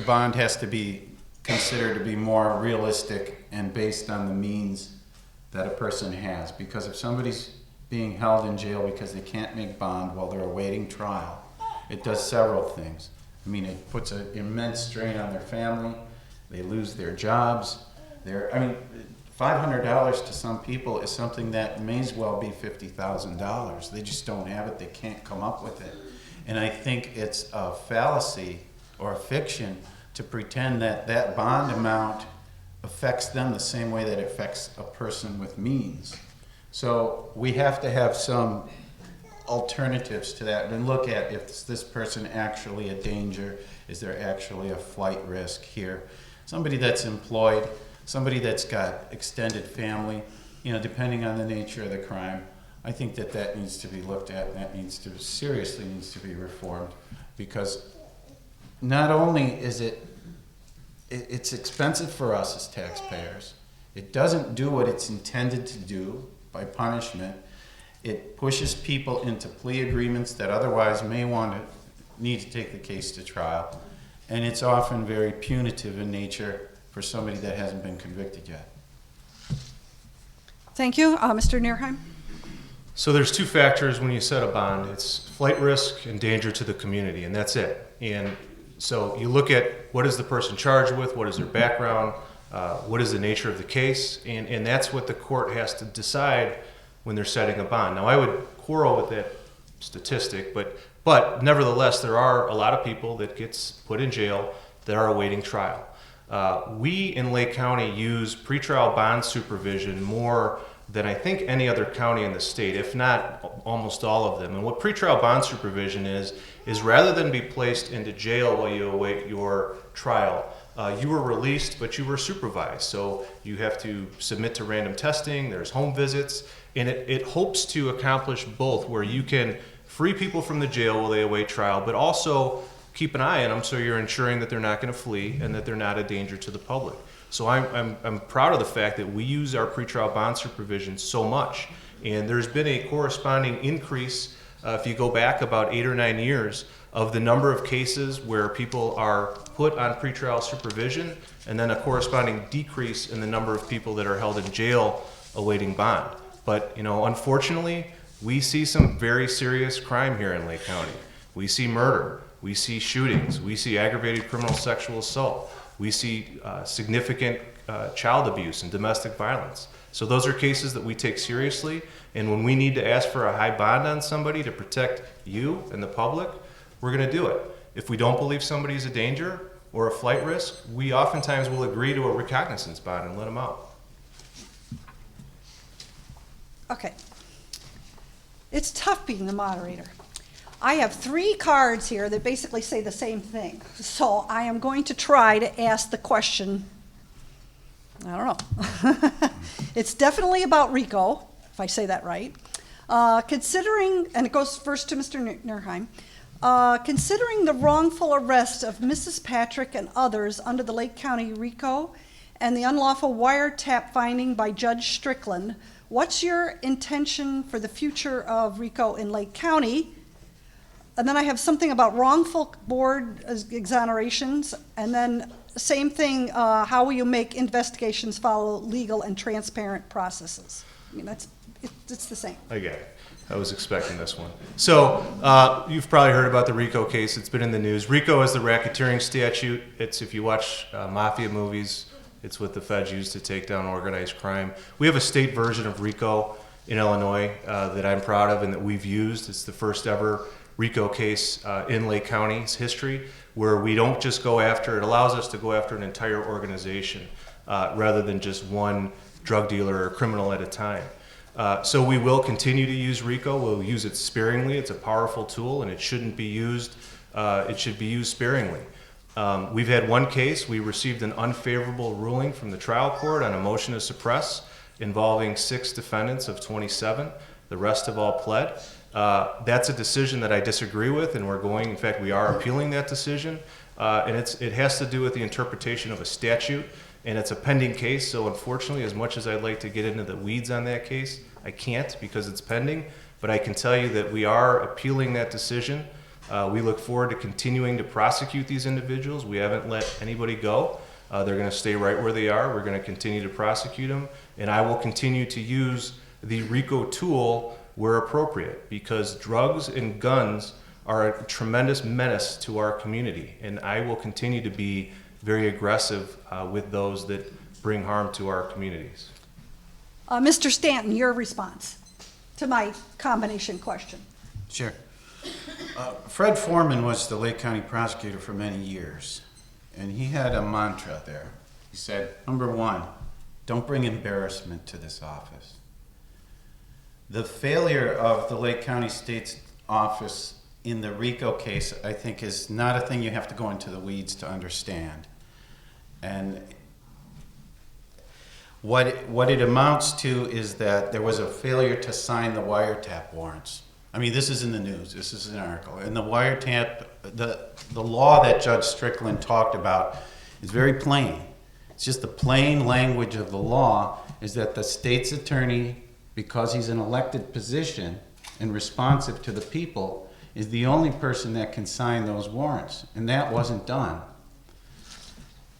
bond has to be considered to be more realistic and based on the means that a person has. Because if somebody's being held in jail because they can't make bond while they're awaiting trial, it does several things. I mean, it puts an immense strain on their family. They lose their jobs. $500 to some people is something that may as well be $50,000. They just don't have it. They can't come up with it. And I think it's a fallacy or a fiction to pretend that that bond amount affects them the same way that it affects a person with means. So we have to have some alternatives to that and look at if this person actually a danger, is there actually a flight risk here? Somebody that's employed, somebody that's got extended family, depending on the nature of the crime, I think that that needs to be looked at, and that seriously needs to be reformed, because not only is it's expensive for us as taxpayers, it doesn't do what it's intended to do by punishment. It pushes people into plea agreements that otherwise may need to take the case to trial, and it's often very punitive in nature for somebody that hasn't been convicted yet. Thank you. Mr. Nierheim? So there's two factors when you set a bond. It's flight risk and danger to the community, and that's it. And so you look at what is the person charged with, what is their background, what is the nature of the case, and that's what the court has to decide when they're setting a bond. Now, I would quarrel with that statistic, but nevertheless, there are a lot of people that gets put in jail that are awaiting trial. We in Lake County use pretrial bond supervision more than I think any other county in the state, if not almost all of them. And what pretrial bond supervision is rather than be placed into jail while you await your trial, you were released, but you were supervised. So you have to submit to random testing, there's home visits, and it hopes to accomplish both, where you can free people from the jail while they await trial, but also keep an eye on them so you're ensuring that they're not going to flee and that they're not a danger to the public. So I'm proud of the fact that we use our pretrial bond supervision so much. And there's been a corresponding increase, if you go back about 8 or 9 years, of the number of cases where people are put on pretrial supervision, and then a corresponding decrease in the number of people that are held in jail awaiting bond. But, unfortunately, we see some very serious crime here in Lake County. We see murder, we see shootings, we see aggravated criminal sexual assault, we see significant child abuse and domestic violence. So those are cases that we take seriously, and when we need to ask for a high bond on somebody to protect you and the public, we're going to do it. If we don't believe somebody's a danger or a flight risk, we oftentimes will agree to a recognizance bond and let them out. Okay. It's tough being the moderator. I have 3 cards here that basically say the same thing. So I am going to try to ask the question, I don't know. It's definitely about RICO, if I say that right. Considering, and it goes first to Mr. Nierheim, considering the wrongful arrest of Mrs. Patrick and others under the Lake County RICO and the unlawful wiretap finding by Judge Strickland, what's your intention for the future of RICO in Lake County? And then I have something about wrongful board exonerations, and then same thing, how will you make investigations follow legal and transparent processes? I mean, it's the same. I get it. I was expecting this one. So you've probably heard about the RICO case. It's been in the news. RICO is the racketeering statute. It's, if you watch mafia movies, it's what the feds use to take down organized crime. We have a state version of RICO in Illinois that I'm proud of and that we've used. It's the first ever RICO case in Lake County's history, where we don't just go after, it allows us to go after an entire organization rather than just one drug dealer or criminal at a time. So we will continue to use RICO. We'll use it sparingly. It's a powerful tool, and it shouldn't be used. It should be used sparingly. We've had one case. We received an unfavorable ruling from the trial court on a motion to suppress involving 6 defendants of 27. The rest have all pled. That's a decision that I disagree with, and in fact, we are appealing that decision. And it has to do with the interpretation of a statute, and it's a pending case. So unfortunately, as much as I'd like to get into the weeds on that case, I can't because it's pending. But I can tell you that we are appealing that decision. We look forward to continuing to prosecute these individuals. We haven't let anybody go. They're going to stay right where they are. We're going to continue to prosecute them, and I will continue to use the RICO tool where appropriate, because drugs and guns are a tremendous menace to our community, and I will continue to be very aggressive with those that bring harm to our communities. Mr. Stanton, your response to my combination question. Sure. Fred Foreman was the Lake County prosecutor for many years, and he had a mantra there. He said, number 1, don't bring embarrassment to this office. The failure of the Lake County State's office in the RICO case, I think, is not a thing you have to go into the weeds to understand. And What it amounts to is that there was a failure to sign the wiretap warrants. I mean, this is in the news. This is an article. And the wiretap, the law that Judge Strickland talked about is very plain. It's just the plain language of the law is that the state's attorney, because he's an elected position and responsive to the people, is the only person that can sign those warrants. And that wasn't done.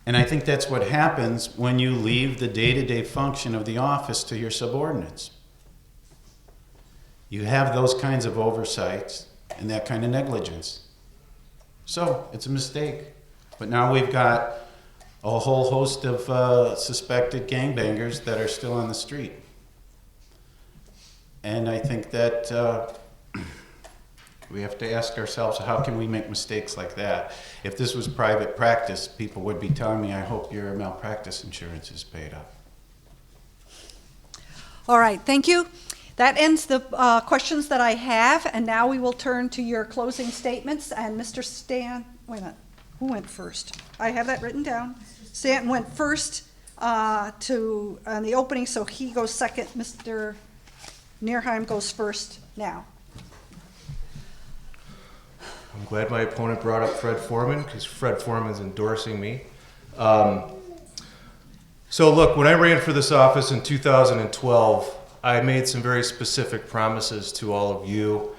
And I think that's what happens when you leave the day-to-day function of the office to your subordinates. You have those kinds of oversights and that kind of negligence. So it's a mistake. But now we've got a whole host of suspected gangbangers that are still on the street. And I think that we have to ask ourselves, how can we make mistakes like that? If this was private practice, people would be telling me, I hope your malpractice insurance is paid up. All right, thank you. That ends the questions that I have, and now we will turn to your closing statements. And Mr. Stan, wait a minute, who went first? I have that written down. Stanton went first on the opening, so he goes second. Mr. Nierheim goes first now. I'm glad my opponent brought up Fred Foreman, because Fred Foreman's endorsing me. So look, when I ran for this office in 2012, I made some very specific promises to all of you.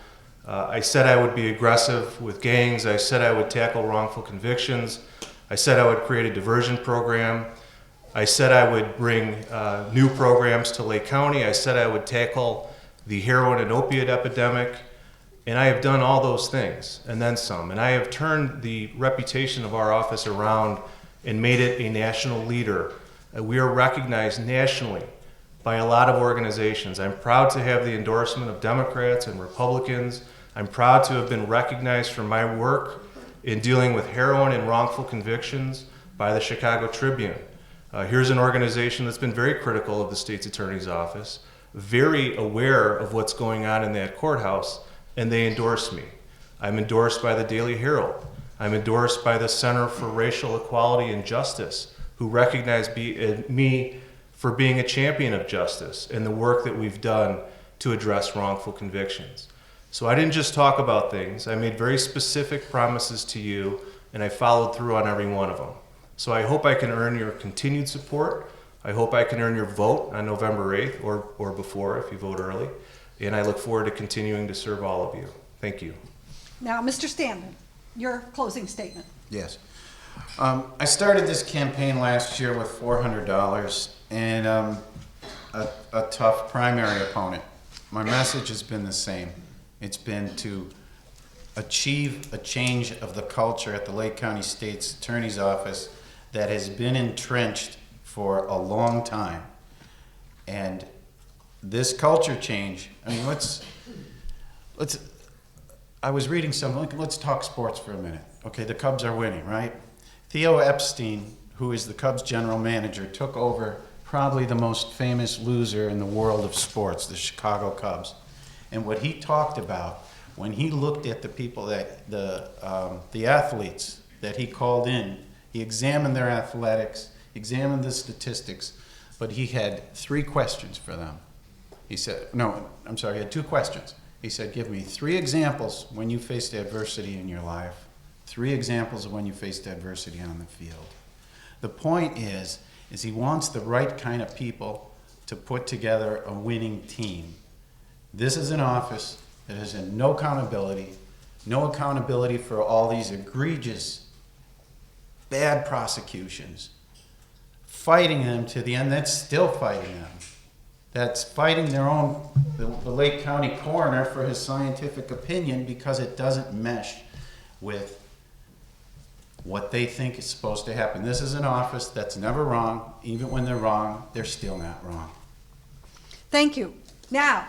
I said I would be aggressive with gangs. I said I would tackle wrongful convictions. I said I would create a diversion program. I said I would bring new programs to Lake County. I said I would tackle the heroin and opiate epidemic. And I have done all those things and then some. And I have turned the reputation of our office around and made it a national leader. We are recognized nationally by a lot of organizations. I'm proud to have the endorsement of Democrats and Republicans. I'm proud to have been recognized for my work in dealing with heroin and wrongful convictions by the Chicago Tribune. Here's an organization that's been very critical of the state's attorney's office, very aware of what's going on in that courthouse, and they endorse me. I'm endorsed by the Daily Herald. I'm endorsed by the Center for Racial Equality and Justice, who recognize me for being a champion of justice and the work that we've done to address wrongful convictions. So I didn't just talk about things. I made very specific promises to you, and I followed through on every one of them. So I hope I can earn your continued support. I hope I can earn your vote on November 8th or before if you vote early. And I look forward to continuing to serve all of you. Thank you. Now, Mr. Stanton, your closing statement. Yes. I started this campaign last year with $400 and a tough primary opponent. My message has been the same. It's been to achieve a change of the culture at the Lake County State's Attorney's Office that has been entrenched for a long time. And this culture change, I mean, I was reading something, let's talk sports for a minute. Okay, the Cubs are winning, right? Theo Epstein, who is the Cubs general manager, took over probably the most famous loser in the world of sports, the Chicago Cubs. And what he talked about when he looked at the people that, the athletes that he called in, he examined their athletics, examined the statistics, but he had 3 questions for them. He said, no, I'm sorry, he had 2 questions. He said, give me 3 examples when you faced adversity in your life, 3 examples of when you faced adversity on the field. The point is he wants the right kind of people to put together a winning team. This is an office that has no accountability for all these egregious, bad prosecutions, fighting them to the end. That's still fighting them. That's fighting their own, the Lake County coroner for his scientific opinion because it doesn't mesh with what they think is supposed to happen. This is an office that's never wrong. Even when they're wrong, they're still not wrong. Thank you. Now,